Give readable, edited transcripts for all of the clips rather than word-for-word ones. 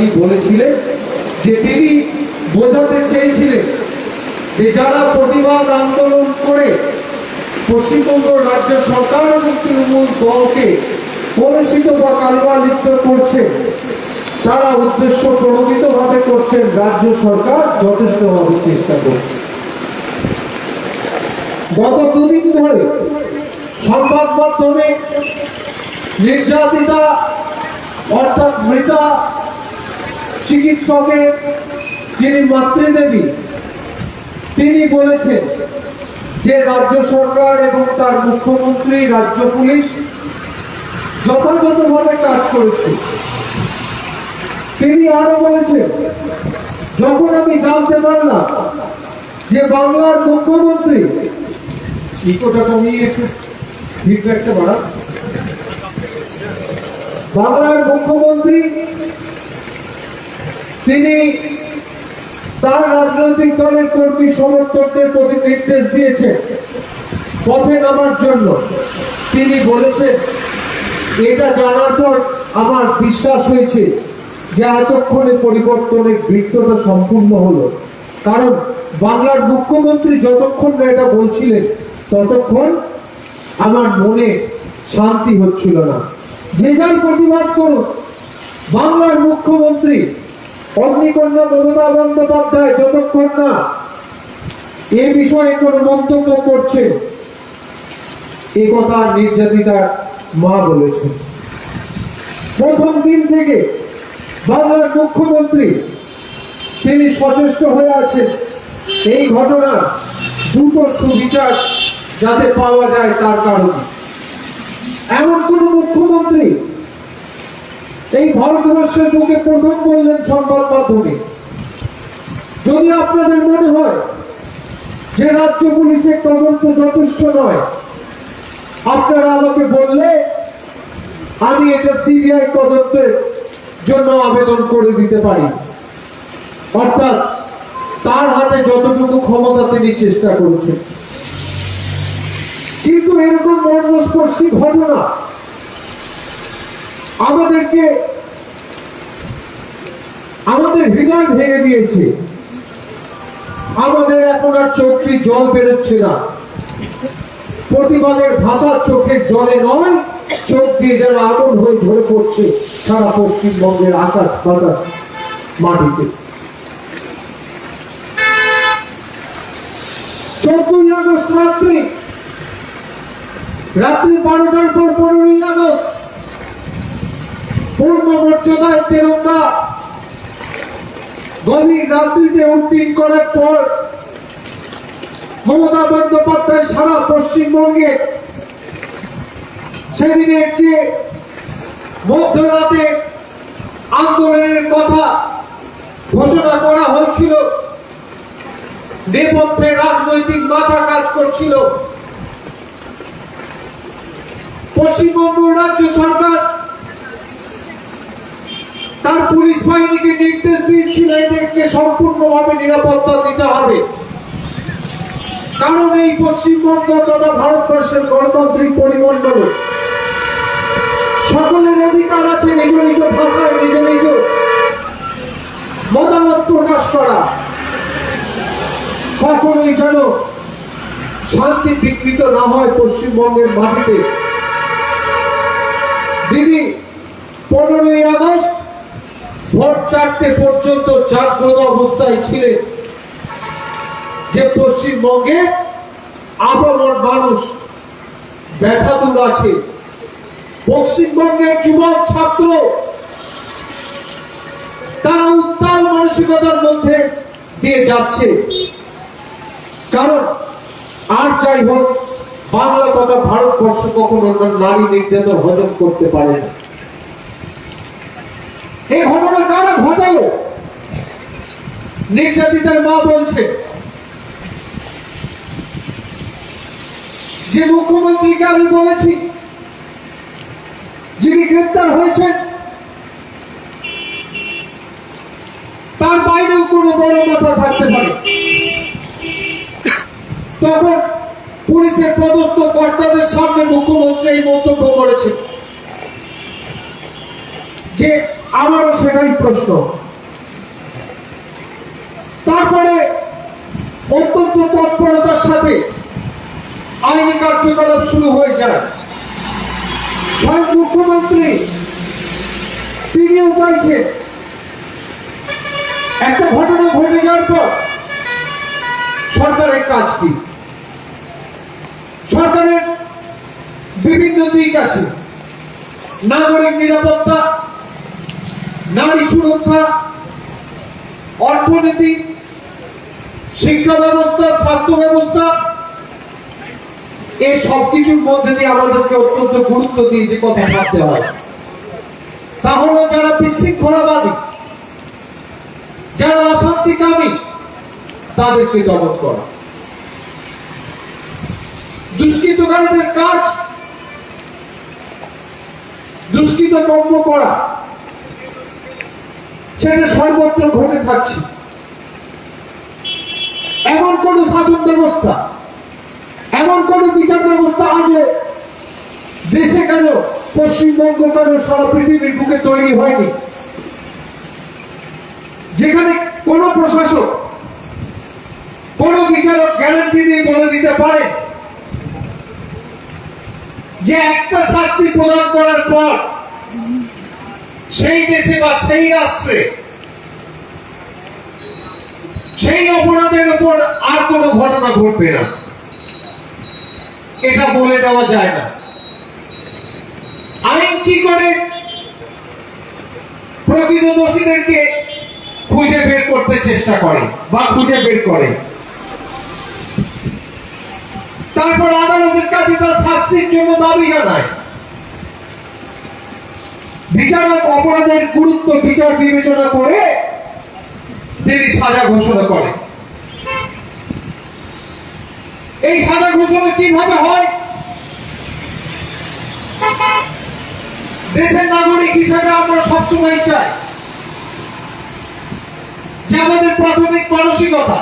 তিনি বলেছিলেন যে তিনি বোঝাতে চেয়েছিলেন যে যারা প্রতিবাদ আন্দোলন করে পশ্চিমবঙ্গ রাজ্য সরকার এবং তৃণমূল দলকে কলুষিত বা কালবালিপ্ত করছে, তারা উদ্দেশ্য প্রণোদিতভাবে করছেন, রাজ্য সরকার যথেষ্টভাবে চেষ্টা করছে। গত দুদিন ধরে সংবাদ মাধ্যমে নির্যাতিতা অর্থাৎ মৃতা চিকিৎসকের যিনি মাতৃদেবী, তিনি বলেছেন যে রাজ্য সরকার এবং তার মুখ্যমন্ত্রী, রাজ্য পুলিশ যথাযথভাবে কাজ করেছে। তিনি আরো বলেছেন, যখন আমি জানতে পারলাম যে বাংলার মুখ্যমন্ত্রী, ইকোটা কমিয়ে একটু ফিডব্যাকটা বাড়া, বাংলার মুখ্যমন্ত্রী তিনি তার রাজনৈতিক দলের কর্মী সমর্থকদের প্রতি নির্দেশ দিয়েছেন পথে নামার জন্য। তিনি বলেছেন, এটা জানার পর আমার বিশ্বাস হয়েছে যে এতক্ষণে পরিবর্তনের বৃত্তটা সম্পূর্ণ হলো। কারণ বাংলার মুখ্যমন্ত্রী যতক্ষণ না এটা বলছিলেন ততক্ষণ আমার মনে শান্তি হচ্ছিল না। যে যার প্রতিবাদ করুন, বাংলার মুখ্যমন্ত্রী অগ্নিকন্যা মমতা বন্দ্যোপাধ্যায় যতক্ষণ না এ বিষয়ে কোন মন্তব্য করছে, এ কথা নির্যাতিতার মা বলেছেন। প্রথম দিন থেকে বাংলার মুখ্যমন্ত্রী তিনি সচেষ্ট হয়ে আছেন এই ঘটনার দ্রুত সুবিচার যাতে পাওয়া যায় তার কারণে। এমন কোন মুখ্যমন্ত্রী এই ভারতবর্ষের বুকে প্রথম বললেন সংবাদ মাধ্যমে। যদি আপনাদের মনে হয় যে রাজ্য পুলিশের তদন্ত যথেষ্ট নয়, আপনারা আমাকে বললে আমি এটা সিবিআই তদন্তের জন্য আবেদন করে দিতে পারি। অর্থাৎ তার হাতে যতটুকু ক্ষমতা তিনি চেষ্টা করেছেন। কিন্তু এরকম মর্মস্পর্শী ঘটনা আমাদের হৃদয় ভেঙে দিয়েছে। আমাদের এখন আর চোখে জল বেরোচ্ছে না। প্রতিবাদের ভাষা চোখের জলে নয়, চোখ দিয়ে যেন আগুন হয়ে ঝরে পড়ছে সারা পশ্চিমবঙ্গের আকাশ বাতাস মাটিতে। 14ই আগস্ট রাত্রি 12টার পর 15ই আগস্ট পূর্ণ মর্যাদায় তেরঙ্গা গভীর রাত্রিতে উড্ডীন করার পর মমতা বন্দ্যোপাধ্যায় সারা পশ্চিমবঙ্গে সেদিনের যে মধ্যরাতে আন্দোলনের কথা ঘোষণা করা হয়েছিল, নেপথ্যে রাজনৈতিক মাথা কাজ করছিল। পশ্চিমবঙ্গ রাজ্য সরকার তার পুলিশ বাহিনীকে নির্দেশ দিয়েছিল এদেরকে সম্পূর্ণভাবে নিরাপত্তা দিতে হবে। কারণ এই পশ্চিমবঙ্গ তথা ভারতবর্ষের গণতান্ত্রিক পরিমণ্ডল সকলের অধিকার আছে নিজ নিজ ভাষায় নিজ নিজ মতামত প্রকাশ করা। কখনোই যেন শান্তি বিঘ্নিত না হয় পশ্চিমবঙ্গের মাটিতে। দিদি 15ই আগস্ট ভোর 4টে পর্যন্ত জাগ্রত অবস্থায় ছিলেন যে পশ্চিমবঙ্গে আপামর মানুষ ব্যথাতুর আছে। পশ্চিমবঙ্গের যুবক ছাত্র তারা উত্তাল মানসিকতার মধ্যে দিয়ে যাচ্ছে। কারণ আর যাই হোক, বাংলা তথা ভারতবর্ষ কখনো নারী নির্যাতন হজম করতে পারে না। এই ঘটনা কারা ঘটালো? নির্যাতিতার মা বলছে যে মুখ্যমন্ত্রীকে আমি বলেছি, যিনি গ্রেপ্তার হয়েছেন তার বাইরেও কোনো বড় মাথা থাকতে পারে। তখন পুলিশের পদস্থ কর্তাদের সামনে মুখ্যমন্ত্রী এই মন্তব্য করেছেন যে আমারও সেটাই প্রশ্ন। তারপরে অত্যন্ত তৎপরতার সাথে আইনি কার্যকলাপ শুরু হয়ে যায়। স্বয়ং মুখ্যমন্ত্রী তিনিও চাইছে একটা ঘটনা ঘটে যাওয়ার পর সরকারের কাজ কি। সরকারের বিভিন্ন দিক আছে, নাগরিক নিরাপত্তা, নারী সুরক্ষা, অর্থনীতি, শিক্ষা ব্যবস্থা, স্বাস্থ্য ব্যবস্থা, এই সবকিছুর মধ্যে দিয়ে আমাদেরকে অত্যন্ত গুরুত্ব দিয়ে যে কথা ভাবতে হয় তা হলো যারা বিশৃঙ্খলাবাদী, যারা অশান্তিকামী, তাদেরকে দমন করা। দুষ্কৃতকারীদের কাজ দুষ্কৃতকর্ম করা, সেটা সর্বত্র ঘটে থাকছে। এমন কোন শাসন ব্যবস্থা, এমন কোন বিচার ব্যবস্থা আজও দেশে কেন, পশ্চিমবঙ্গ কেন, সারা পৃথিবীর বুকে তৈরি হয়নি, যেখানে কোন প্রশাসক, কোন বিচারক গ্যারান্টি দিয়ে বলে দিতে পারে যে একটা শাস্তি প্রদান করার পর সেই দেশে বা সেই রাষ্ট্রে সেই অপরাধের উপর আর কোনো ঘটনা ঘটবে না, এটা বলে দেওয়া যায় না। আইন কি করে প্রকৃত দোষীদেরকে খুঁজে বের করতে চেষ্টা করে বা খুঁজে বের করে, তারপর আদালতের কাছে তার শাস্তির জন্য দাবি জানায়। বিচারক অপরাধের গুরুত্ব বিচার বিবেচনা করে তিনি সাজা ঘোষণা করে। এই সাজা ঘোষণা কিভাবে হয়? দেশের নাগরিক হিসেবে আমরা সবসময় চাই যে আমাদের প্রাথমিক মানসিকতা,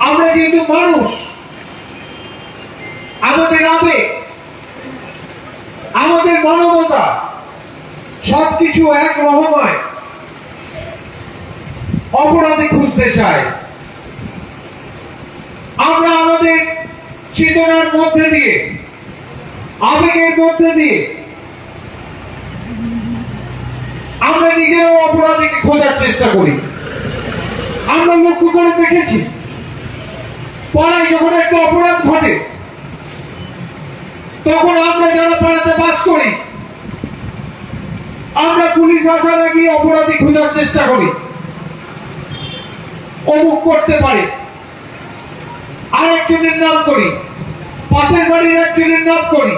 আমরা যেহেতু মানুষ, আমাদের আবেগ, আমাদের মানবতা সবকিছু এক রকমায় অপরাধী খুঁজতে চাই। আমরা আমাদের চেতনার মধ্যে দিয়ে, আবেগের মধ্যে দিয়ে আমরা নিজেরাও অপরাধীকে খোঁজার চেষ্টা করি। আমরা লক্ষ্য করে দেখেছি, পাড়ায় যখন একটা অপরাধ ঘটে তখন আমরা যারা পাড়াতে বাস করি, আমরা পুলিশ আসার আগে অপরাধী খোঁজার চেষ্টা করি। অমুক করতে পারে, আরেকজনের নাম করি, পাশের বাড়ির একজনের নাম করি,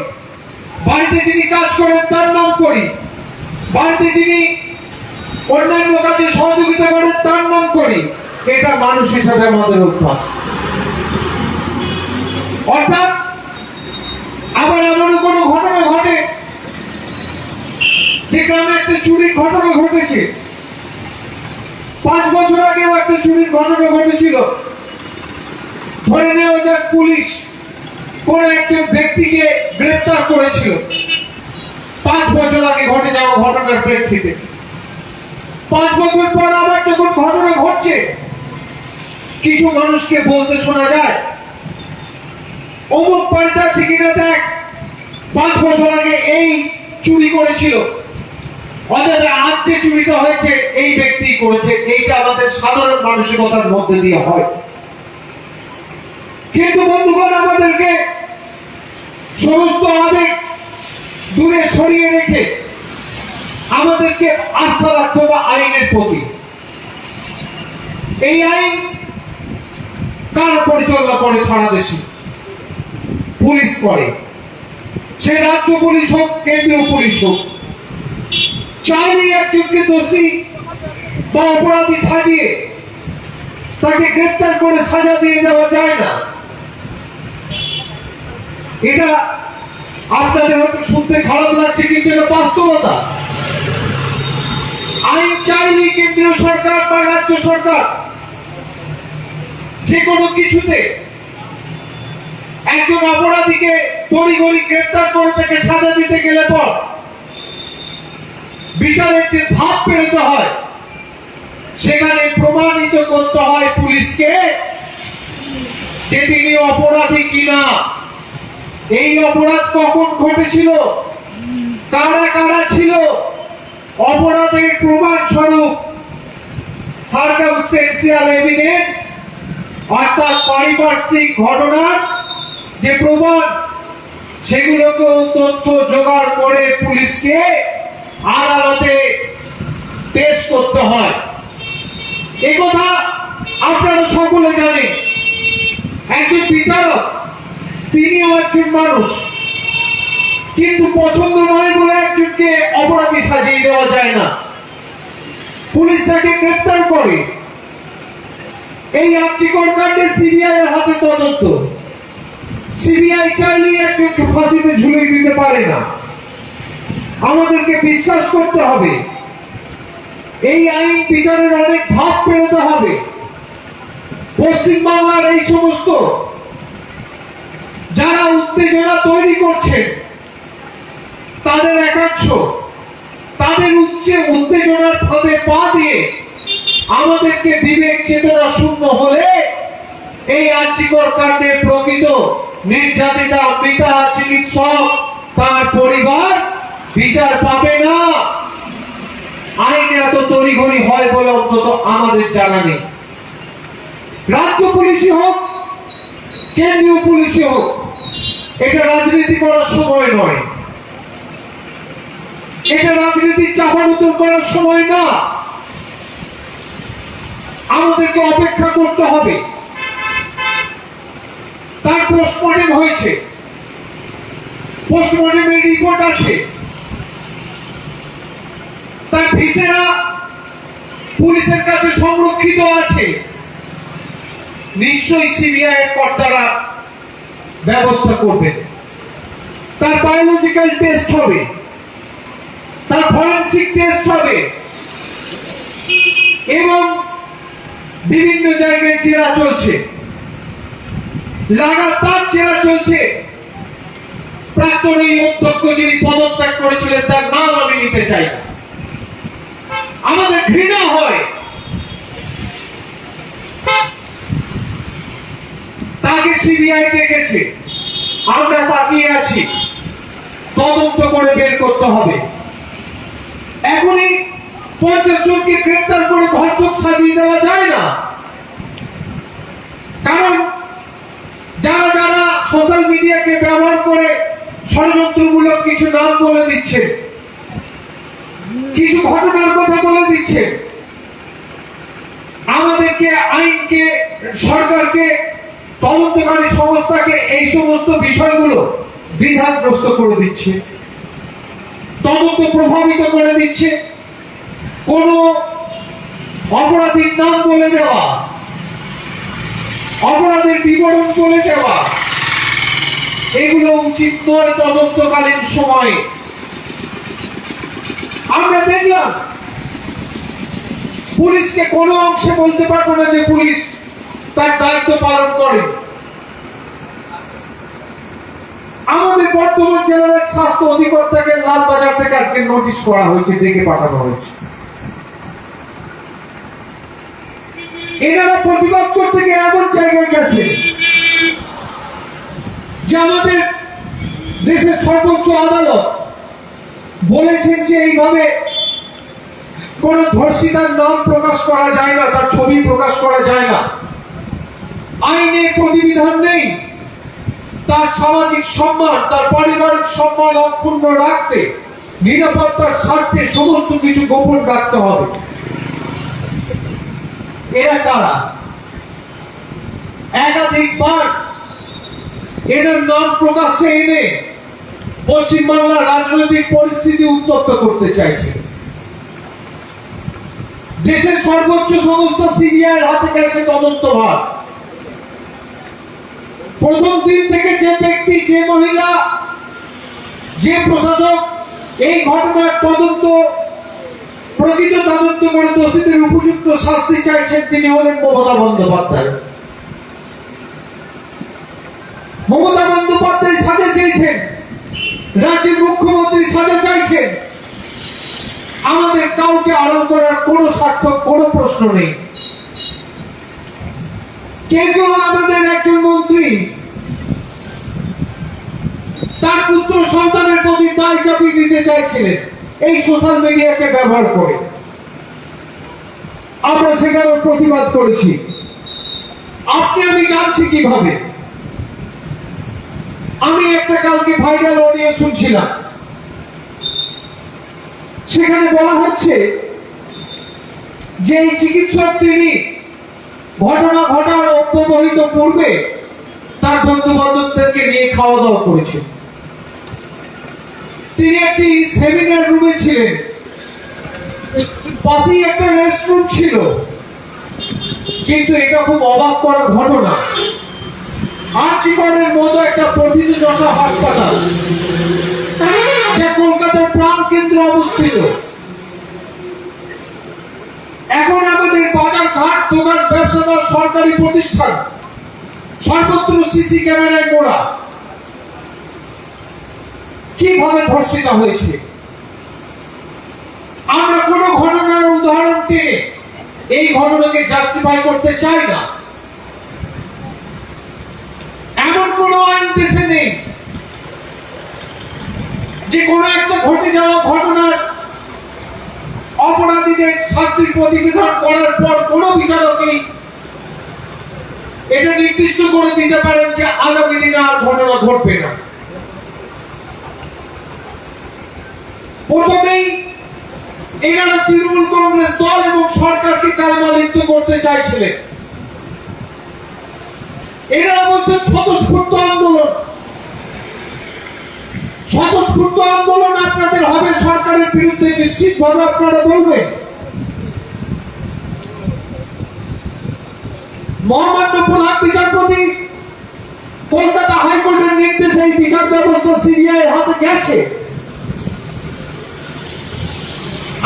বাড়িতে যিনি কাজ করেন তার নাম করি, বাড়িতে যিনি অন্যান্য কাজে সহযোগিতা করেন তার নাম করি। এটা মানুষ হিসাবে আমাদের অভ্যাস। অর্থাৎ আবার এমন কোনো ঘটনা ঘটে যে গ্রামে একটা চুরির ঘটনা ঘটেছে, 5 বছর আগেও একটা চুরির ঘটনা ঘটেছিল, ধরে নেওয়া যাক পুলিশ কোন একজন ব্যক্তিকে গ্রেফতার করেছিল 5 বছর আগে ঘটে যাওয়া ঘটনার প্রেক্ষিতে। 5 বছর পর আবার যখন ঘটনা ঘটছে, কিছু মানুষকে বলতে শোনা যায়, অমুক বাড়িটা আছে কিনা দেখ, 5 বছর আগে এই চুরি করেছিল, অর্থাৎ আজ যে চুরিটা হয়েছে এই ব্যক্তি করেছে। এইটা আমাদের সাধারণ মানসিকতার মধ্যে দিয়ে হয়। কিন্তু বন্ধুগণ, আমাদেরকে সমস্ত আবেগ দূরে সরিয়ে রেখে আমাদেরকে আস্থা রাখতে হবে আইনের প্রতি। এই আইন কারা পরিচালনা করে সারা দেশে? পুলিশ করে, সে রাজ্য পুলিশ হোক, কেন্দ্রীয় পুলিশ হোক। চাইলে একজনকে দোষী বা অপরাধী সাজিয়ে তাকে গ্রেফতার করে সাজা দিয়ে দেওয়া যায় না। এটা আপনাদের হয়তো শুনতে খারাপ লাগছে, কিন্তু এটা বাস্তবতা। আইন চাইলে কেন্দ্রীয় সরকার বা রাজ্য সরকার যে কোনো কিছুতে একজন অপরাধীকে তড়িঘড়ি গ্রেফতার করে তাকে সাজা দিতে গেলে পর বিচারের যে ধাপ পেরোতে হয়, সেখানে প্রমাণিত করতে হয় পুলিশকে যে তিনি অপরাধী কিনা, এই অপরাধ কখন ঘটেছিল, কারা কারা ছিল, অপরাধের প্রমাণ স্বরূপ সার্কামস্টেন্সিয়াল এভিডেন্স অর্থাৎ পারিপার্শ্বিক ঘটনার যে প্রমাণ, সেগুলোকেও তথ্য জোগাড় করে পুলিশকে আদালতে পেশ করতে হয়। একথা আপনারা সকলে জানেন। একজন বিচারক তিনিও একজন মানুষ, কিন্তু পছন্দ নয় বলে একজনকে অপরাধী সাজিয়ে দেওয়া যায় না। পুলিশ তাকে গ্রেফতার করে। এই আর্যিকর কাণ্ডে সিবিআই এর হাতে তদন্ত। সিবিআই চাইলেই একজনকে ফাঁসিতে ঝুলিয়ে দিতে পারে না। আমাদেরকে বিশ্বাস করতে হবে, এই আইন বিচারের অনেক ধাপ পেরোতে হবে। পশ্চিমবাংলার এই সমস্ত যারা উত্তেজনা তৈরি করছেন, তাদের একাংশ তাদের উত্তেজনার ফাঁদে পা দিয়ে আমাদেরকে বিবেক চেতনা শূন্য হলে এই আর্যিকর কাণ্ডের প্রকৃত নির্যাতিতা অমৃতা চিকিৎসক তার পরিবার বিচার পাবে না। আইনে এত তড়িঘড়ি হয় বলে অন্তত আমাদের জানা নেই। রাজ্য পুলিশই হোক, কেন্দ্রীয় পুলিশই হোক, এটা রাজনীতি করার সময় নয়, এটা রাজনীতির চাপানোতন করার সময় না। আমাদেরকে অপেক্ষা করতে হবে। তার পোস্টমর্টেম হয়েছে, পোস্টমর্টেমের রিপোর্ট আছে, তার ভিসেরা পুলিশের কাছে সংরক্ষিত আছে। নিশ্চয়ই সিবিআই এর কর্তারা ব্যবস্থা করবেন। তার বায়োলজিক্যাল টেস্ট হবে, তার ফরেনসিক টেস্ট হবে, এবং বিভিন্ন জায়গায় জেরা চলছে, লাগাতার জেরা চলছে। প্রাক্তন এই অধ্যক্ষ যিনি পদত্যাগ করেছিলেন, তার নাম আমি নিতে চাই না। আমাদের ঘৃণা হয় তাকে সিবিআই ডেকেছে, আমরা তাকিয়ে আছি। তদন্ত করে বের করতে হবে। এখনই 50 জনকে গ্রেফতার করে ধর্ষক সাজিয়ে দেওয়া যায় না। কারণ যারা যারা সোশ্যাল মিডিয়াকে ব্যবহার করে ষড়যন্ত্রমূলক কিছু নাম বলে দিচ্ছে, কিছু ঘটনার কথা বলে দিচ্ছে, আমাদেরকে, আইনকে, সরকারকে, তদন্তকারী সংস্থাকে এই সমস্ত বিষয়গুলো দ্বিধাগ্রস্ত করে দিচ্ছে, তদন্ত প্রভাবিত করে দিচ্ছে। কোন অপরাধীর নাম বলে দেওয়া, অপরাধের বিবরণ বলে দেওয়া, এগুলো উচিত নয় তদন্তকালীন সময়ে। আমরা দেখলাম পুলিশকে কোনো অংশে বলতে পারবো না যে পুলিশ তার দায়িত্ব পালন করে। আমাদের বর্তমান জেলার এক স্বাস্থ্য অধিকর্তাকে লালবাজার থেকে আজকে নোটিশ করা হয়েছে, ডেকে পাঠানো হয়েছে। এনারা প্রতিবাদ করতে গিয়ে এমন জায়গায় গেছে যে আমাদের দেশের সর্বোচ্চ আদালত বলেছেন যে এইভাবে কোন ধর্ষিতার নাম প্রকাশ করা যায় না, তার ছবি প্রকাশ করা যায় না। আইনে প্রতিবিধান নেই। তার সামাজিক সম্মান, তার পারিবারিক সম্মান অক্ষুণ্ণ রাখতে, নিরাপত্তার স্বার্থে সমস্ত কিছু গোপন রাখতে হবে। এরা কারা? একাধিকবার এদের নাম প্রকাশ্যে এনে পশ্চিমবাংলার রাজনৈতিক পরিস্থিতি উত্তপ্ত করতে চাইছে। দেশের সর্বোচ্চ সংস্থা সিবিআই হাতে গেছে তদন্তভার। প্রথম দিন থেকে যে ব্যক্তি, যে মহিলা, যে প্রশাসক এই ঘটনার তদন্ত, প্রকৃত তদন্ত করে দোষীদের উপযুক্ত শাস্তি চাইছেন, তিনি হলেন মমতা বন্দ্যোপাধ্যায়। মমতা বন্দ্যোপাধ্যায় সাজা চেয়েছেন, রাজ্যের মুখ্যমন্ত্রী সাজা চাইছেন। আমাদের কাউকে আড়াল করার কোনো স্বার্থ, কোনো প্রশ্ন নেই। কেউ আমাদের একজন মন্ত্রী তার পুত্র সন্তানের প্রতি দায় চাপিয়ে দিতে চাইছিলেন এই সোশ্যাল মিডিয়াকে ব্যবহার করে। আমরা সেখানে প্রতিবাদ করেছি। আপনি আমি জানছি কিভাবে? আমি একটা কালকে ভাইরাল অডিও শুনছিলাম, সেখানে বলা হচ্ছে যে এই চিকিৎসক তিনি ঘটনা ঘটার অব্যবহিত পূর্বে তার বন্ধু বান্ধবদেরকে নিয়ে খাওয়া দাওয়া করেছেন। তিনি একটি সেমিনার রুমে ছিলেন, পাশেই একটা রেস্টরুম ছিল। কিন্তু এটা খুব অবাক করা ঘটনা, আরজিকরের মতো একটা প্রথিতযশা হাসপাতাল যা কলকাতার প্রাণ কেন্দ্রে অবস্থিত, এখন আমাদের বাজার ঘাট, দোকান, ব্যবসাদার, সরকারি প্রতিষ্ঠান সর্বত্র সিসি ক্যামেরায় মোড়া। কিভাবে ধর্ষিত হয়েছে? আমরা কোন ঘটনার উদাহরণ টেনে এই ঘটনাকে জাস্টিফাই করতে চাই না। এমন কোন আইন দেশে নেই যে কোন একটা ঘটে যাওয়া ঘটনার অপরাধীদের শাস্তির প্রতিবিধান করার পর কোন বিচারকই এটা নির্দিষ্ট করে দিতে পারেন যে আগামী দিনে আর ঘটনা ঘটবে না। প্রথমেই এনারা তৃণমূল কংগ্রেস দল এবং সরকারকে কালমা লিপ্ত করতে চাইছিলেন। এনারা বলছেন স্বতঃস্ফূর্ত আন্দোলন। স্বতঃস্ফূর্ত আন্দোলন আপনাদের হবে সরকারের বিরুদ্ধে, নিশ্চিতভাবে আপনারা বলবেন। মহামান্য প্রধান বিচারপতি কলকাতা হাইকোর্টের নির্দেশে এই বিচার ব্যবস্থা সিবিআই এর হাতে গেছে।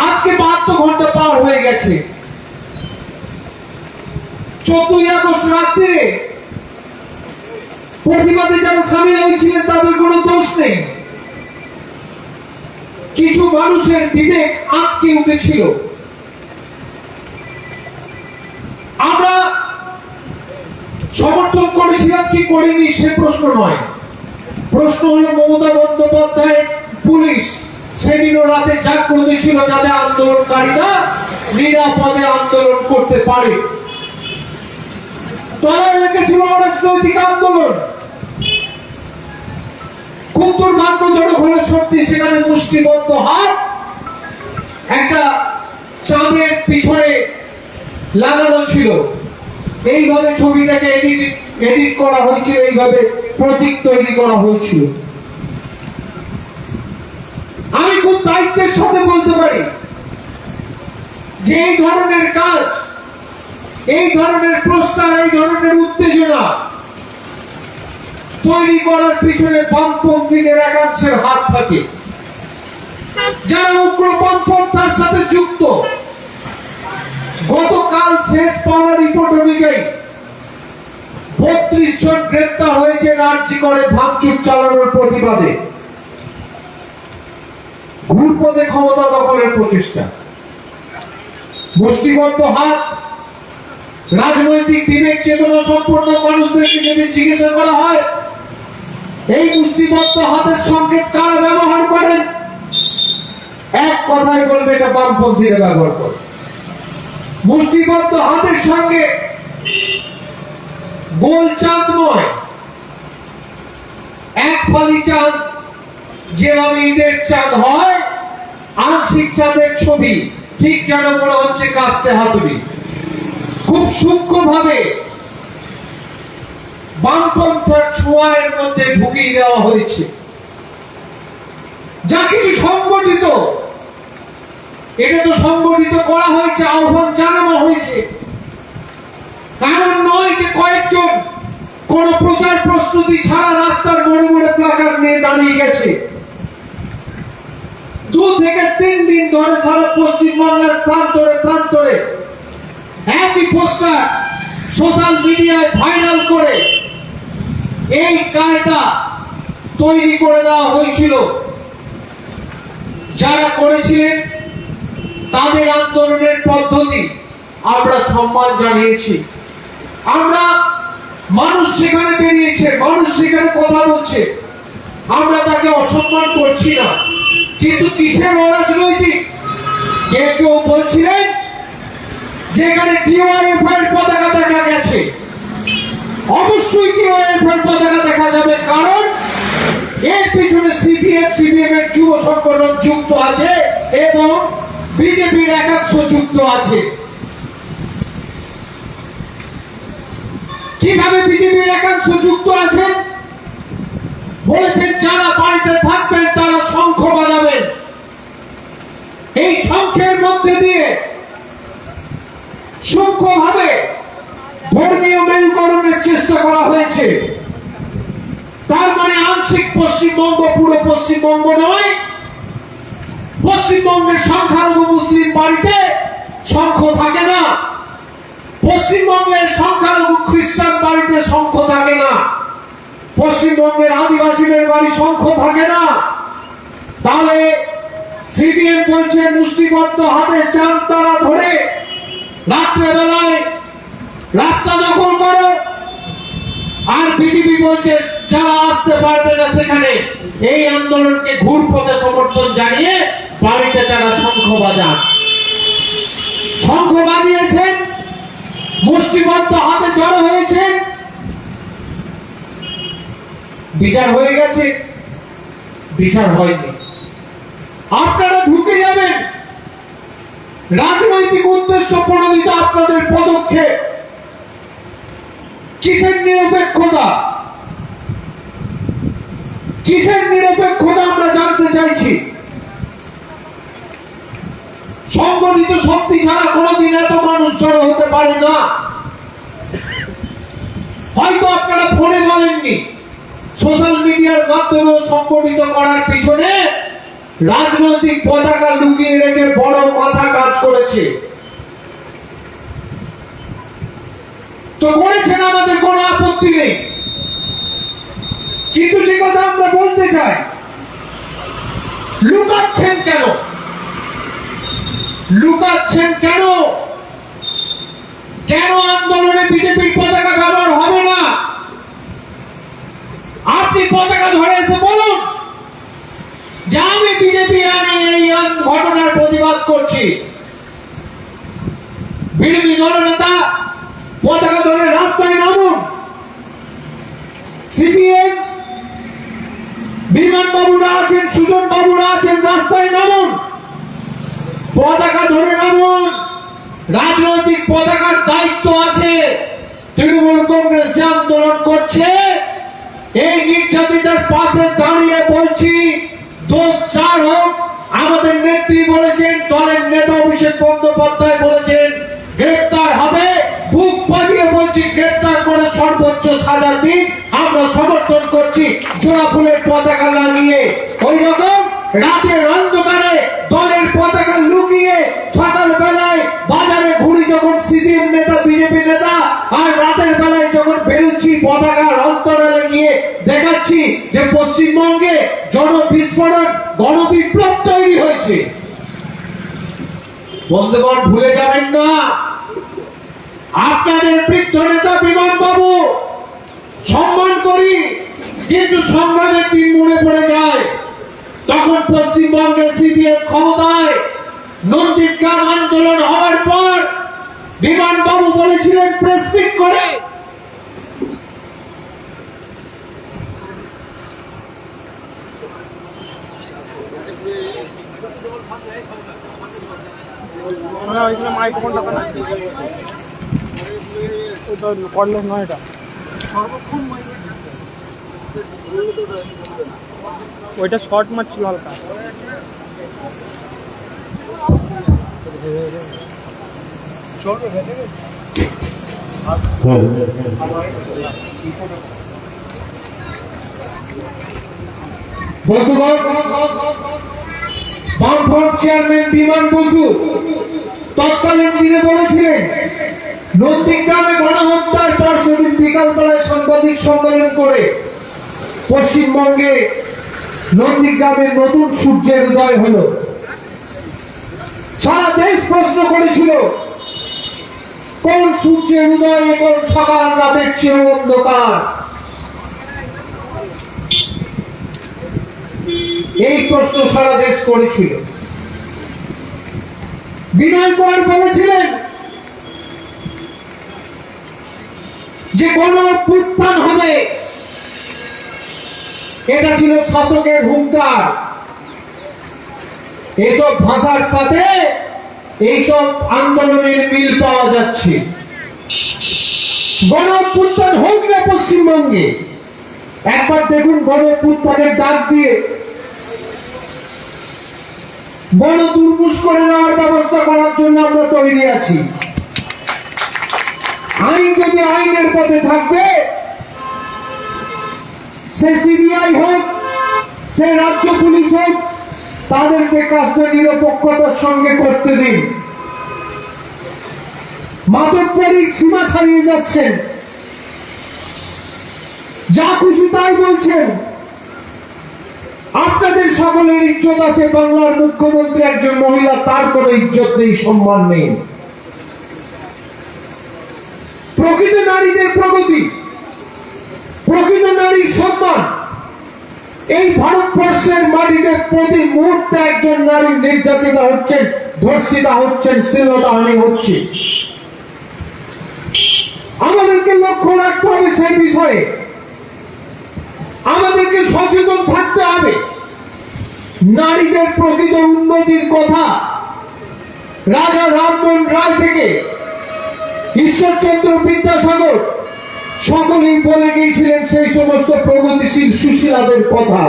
আজকে 72 ঘন্টা পার হয়ে গেছে। 14ই আগস্ট রাতে প্রতিবাদে যারা সামিল হয়েছিলেন তাদের কোনো দোষ নেই। কিছু মানুষের বিবেক আটকে উঠেছিল। আমরা সমর্থন করেছিলাম কি করিনি সে প্রশ্ন নয়। প্রশ্ন হলো মমতা বন্দ্যোপাধ্যায়ের পুলিশ সেদিনও রাতে জাগ্রত ছিল যাতে আন্দোলনকারীরা নিরাপদে আন্দোলন করতে পারে। তলায় লেগেছিল অরাজনৈতিক আন্দোলন। খুব দুর্ভাগ্যজনক হলে সত্যি সেখানে মুষ্টিবদ্ধ হাত একটা চাঁদের পিছনে লাগানো ছিল। এইভাবে ছবিটাকে এডিট করা হয়েছিল, এইভাবে প্রতীক তৈরি করা হয়েছিল। আমি খুব দায়িত্বের সাথে বলতে পারি যে এই ধরনের কাজ, এই ধরনের প্রস্তাব, এই ধরনের উত্তেজনা তৈরি করার পিছনে বামপন্থীদের একাংশের হাত থাকে, যারা উগ্রপন্থার সাথে যুক্ত। গতকাল শেষ পাওয়া রিপোর্ট অনুযায়ী 32 জন গ্রেপ্তার হয়েছে আরজিকরে ভাঙচুর চালানোর প্রতিবাদে। ঘুরপথে ক্ষমতা দখলের প্রচেষ্টা। মুষ্টিবদ্ধ হাত, রাজনৈতিক বিবেক চেতনা সম্পন্ন মানুষদেরকে যদি জিজ্ঞাসা করা হয় এই মুষ্টিবদ্ধ হাতের সংকেত কারা ব্যবহার করেন, এক কথায় বলবে এটা বামপন্থীরা ব্যবহার করে। মুষ্টিবদ্ধ হাতের সঙ্গে গোল চাঁদ নয়, এক ফালি চাঁদ যেভাবে ঈদের চাঁদ হয়, আংশিক চাঁদের ছবি ঠিক যেন মনে হচ্ছে কাস্তে হাতুড়ি। খুব সূক্ষ্ম ভাবে বামপন্থার ছোঁয়ার মধ্যে ঢুকিয়ে দেওয়া হয়েছে। যা কিছু সংগঠিত, এটা তো সংগঠিত করা হয়েছে, আহ্বান জানানো হয়েছে। এমন নয় যে কয়েকজন কোন প্রচার প্রস্তুতি ছাড়া রাস্তার মোড়ে মোড়ে প্লাকার্ড নিয়ে দাঁড়িয়ে গেছে। 2 থেকে 3 দিন ধরে সারা পশ্চিমবাংলার প্রান্তরে প্রান্তরে একই পোস্টার সোশ্যাল মিডিয়ায় ভাইরাল করে এই কায়দা তৈরি করে দেওয়া হয়েছিল। যারা করেছিলেন তাদের আন্দোলনের পদ্ধতি আমরা সম্মান জানিয়েছি। আমরা মানুষ সেখানে বেরিয়েছে, মানুষ সেখানে কথা বলছে, আমরা তাকে অসম্মান করছি না। কিন্তু কিসের অরাজনৈতিক? কেউ বলছিলেন যেখানে ডিওয়াইএফ এর পতাকা দেখা গেছে, অবশ্যই ডিওয়াইএফ এর পতাকা দেখা যাবে, কারণ এর পিছনে সিপিএম এর যুব সংগঠন যুক্ত আছে এবং বিজেপির একাংশ যুক্ত আছে। কিভাবে বিজেপির একাংশ যুক্ত আছেন? বলেছেন যারা বাড়িতে থাকবেন তারা শঙ্খ বাজাবেন। এই শঙ্খের মধ্যে দিয়ে সূক্ষ্মভাবে ধর্মীয় মেরুকরণের চেষ্টা করা হয়েছে। তার মানে আংশিক পশ্চিমবঙ্গ পুরো পশ্চিমবঙ্গ নয়। পশ্চিমবঙ্গের সংখ্যালঘু মুসলিম বাড়িতে শঙ্খ থাকে না, পশ্চিমবঙ্গের সংখ্যালঘু খ্রিস্টান বাড়িতে শঙ্খ থাকে না, পশ্চিমবঙ্গের আদিবাসীদের বাড়ি শঙ্খ থাকে না। তাহলে সিপিএম বলছে মুষ্টিবদ্ধ হাতে চাঁদ তারা ধরে রাত্রেবেলায় রাস্তা দখল করো, আর বিজেপি বলছে যারা আসতে পারবে না সেখানে এই আন্দোলনকে ঘুরপথে সমর্থন জানিয়ে বাড়িতে তারা শঙ্খ বাজান। শঙ্খ বাজিয়েছেন, মুষ্টিবদ্ধ হাতে জড়ো হয়েছেন। বিচার হয়ে গেছে? বিচার হয়নি। আপনারা ঢুকে যাবেন, রাজনৈতিক উদ্দেশ্য প্রণোদিত আপনাদের পদক্ষেপ। কিসের নিরপেক্ষতা? কিসের নিরপেক্ষতা আমরা জানতে চাইছি। সংগঠিত শক্তি ছাড়া কোনোদিন এত মানুষ জড়ো হতে পারে না। হয়তো আপনারা ফোনে বলেননি, সোশ্যাল মিডিয়ার মাধ্যমে সংগঠিত করার পিছনে রাজনৈতিক পতাকা লুকিয়ে রেখে বড় মাথা কাজ করেছে। তো করেছেন, আমাদের কোনো আপত্তি নেই। কিন্তু যে কথা আমরা বলতে চাই, লুকাচ্ছেন কেন? লুকাচ্ছেন কেন? কেন আন্দোলনে বিজেপির পতাকা ব্যবহার হবে না? আপনি পতাকা ধরে এসে বলুন যে আমি বিজেপি, আমি এই ঘটনার প্রতিবাদ করছি। বিরোধী দলনেতা পতাকা ধরে রাস্তায় নামুন। সিপিএম বিমান বাবুরা আছেন, সুজন বাবুরা আছেন, রাস্তায় নামুন, পতাকা ধরে নামুন। রাজনৈতিক পতাকার দায়িত্ব আছে। তৃণমূল কংগ্রেস যে আন্দোলন করছে, এই নির্যাতিতার পাশে দাঁড়িয়ে বলছি দোষ চার হোক। আমাদের নেত্রী বলেছেন, দলের নেতা অভিষেক বন্দ্যোপাধ্যায় বলেছেন গ্রেপ্তার হবে। বুক বাজিয়ে বলছি গ্রেপ্তার করে সর্বোচ্চ সাজা দিন। আমরা সমর্থন করছি জোড়া ফুলের পতাকা লাগিয়ে। ওই রকম রাতের অন্ধকারে দলের পতাকা লুকিয়ে সকাল বেলায় বাজারে ঘুরি যখন সিপিএম নেতা, বিজেপি নেতা, আর রাতের বেলায় যখন বেরোচ্ছি পতাকার অন্তরালে নিয়ে দেখাচ্ছি যে পশ্চিমবঙ্গে জনবিস্ফোরণ, গণবিপ্লব তৈরি হয়েছে। বন্ধুগণ, ভুলে যাবেন না, আপনাদের বৃদ্ধ নেতা বিমান বাবু সম্মান করি, কিন্তু সংগ্রামের দিন মনে পড়ে যায় তখন পশ্চিমবঙ্গে সিপিএম ক্ষমতায়। নন্দীগ্রাম আন্দোলন হওয়ার পর বিমান বাবু বলেছিলেন প্রেস মিট করে, ওইটা শর্ট মারছিল হালকা। বামফ্রন্ট চেয়ারম্যান বিমান বসু তৎকালীন দিনে বলেছিলেন নন্দীগ্রামে গণহত্যার পর সেদিন বিকালবেলায় সাংবাদিক সম্মেলন করে পশ্চিমবঙ্গে নন্দীগ্রামের নতুন সূর্যের উদয় হলো। সারা দেশ প্রশ্ন করেছিল, কোন সূর্যের উদয়, কোন সকাল রাতের চির অন্ধকার? এই প্রশ্ন সারা দেশ করেছিল। বিনয় কুমার বলেছিলেন যে গণ অভ্যুত্থান হবে, এটা ছিল শাসকের হুঙ্কার। এসব ভাষার সাথে এইসব আন্দোলনের মিল পাওয়া যাচ্ছে। গণ অভ্যুত্থান হোক না পশ্চিমবঙ্গে, একবার দেখুন গণ অভ্যুত্থানের ডাক দিয়ে গণ দুর্মুষ করে দেওয়ার ব্যবস্থা করার জন্য আমরা তৈরি আছি। আইন যদি আইনের পথে থাকবে, সে সিবিআই হোক, সে রাজ্য পুলিশ হোক, তাদেরকে কাজটা নিরপেক্ষতার সঙ্গে করতে দিন। মাতব্বরীর সীমা ছাড়িয়ে যাচ্ছেন, যা খুশি তাই বলছেন। আপনাদের সকলের ইজ্জত আছে, বাংলার মুখ্যমন্ত্রী একজন মহিলা, তার কোনো ইজ্জত নেই, সম্মান নেই। প্রকৃত নারীদের প্রগতি, প্রকৃত নারীর সম্মান, এই ভারতবর্ষের মাটিতে প্রতি মুহূর্তে একজন নারী নির্যাতিতা হচ্ছেন, ধর্ষিতা হচ্ছেন, শ্লীলতাহানি হচ্ছে। আমাদেরকে লক্ষ্য রাখতে হবে সেই বিষয়ে, আমাদেরকে সচেতন থাকতে হবে। নারীদের প্রকৃত উন্নতির কথা রাজা রামমোহন রায় থেকে ঈশ্বরচন্দ্র বিদ্যাসাগর সকলেই বলে গিয়েছিলেন, সেই সমস্ত প্রগতিশীল সুশীলাদের কথা,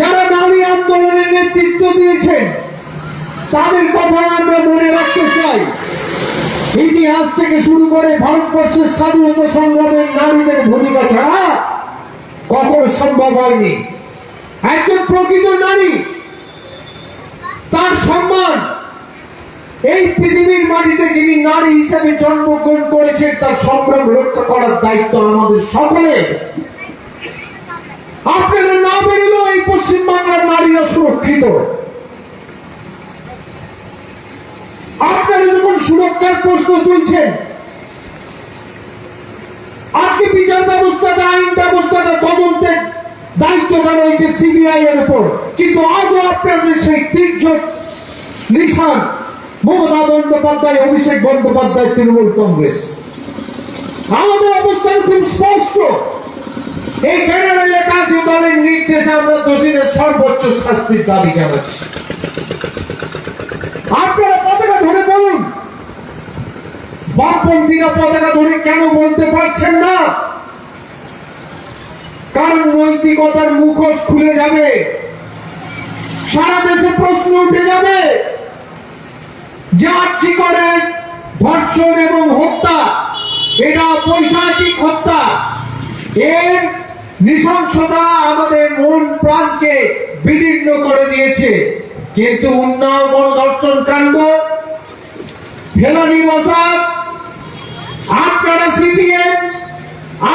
যারা নারী আন্দোলনের নেতৃত্ব দিয়েছেন, তাদের কথা আমরা মনে রাখতে চাই। ইতিহাস থেকে শুরু করে ভারতবর্ষের স্বাধীনতা সংগ্রামের নারীদের ভূমিকা ছাড়া কখনো সম্ভব হয়নি। একজন প্রকৃত নারী, তার সম্মান, এই পৃথিবীর মাটিতে যিনি নারী হিসেবে জন্মগ্রহণ করেছেন, তার সম্ভ্রম রক্ষা করার দায়িত্ব আমাদের সকলের। আপনারা না বেরোলেও এই পশ্চিমবাংলার নারীরা সুরক্ষিত। আপনারা যখন সুরক্ষার প্রশ্ন তুলছেন, আজকে বিচার ব্যবস্থাটা, আইন ব্যবস্থাটা, তদন্তের দায়িত্বটা রয়েছে সিবিআই এর উপর, কিন্তু আজও আপনাদের সেই তির্যক নিশান মমতা বন্দ্যোপাধ্যায়, অভিষেক বন্দ্যোপাধ্যায়, তৃণমূল কংগ্রেস। আমাদের অবস্থান খুব স্পষ্ট। এই ব্যানারে লেখা আছে, দলের নির্দেশে আমরা দোষীদের সর্বোচ্চ শাস্তির দাবি জানাচ্ছি। আপনারা পতাকা ধরে বলুন, বামপন্থীরা পতাকা ধরে কেন বলতে পারছেন না? কারণ নৈতিকতার মুখোশ খুলে যাবে, সারা দেশে প্রশ্ন উঠে যাবে। যাচ্ছি করে ধর্ষণ এবং হত্যা, এটা পৈশাচিক হত্যা। এর নৃশংসতা আমাদের মন প্রাণকে বিদীর্ণ করে দিয়েছে। কিন্তু উন্নাও গণধর্ষণ কাণ্ড, ফেলানি মশাক, আপনারা সিপিএম,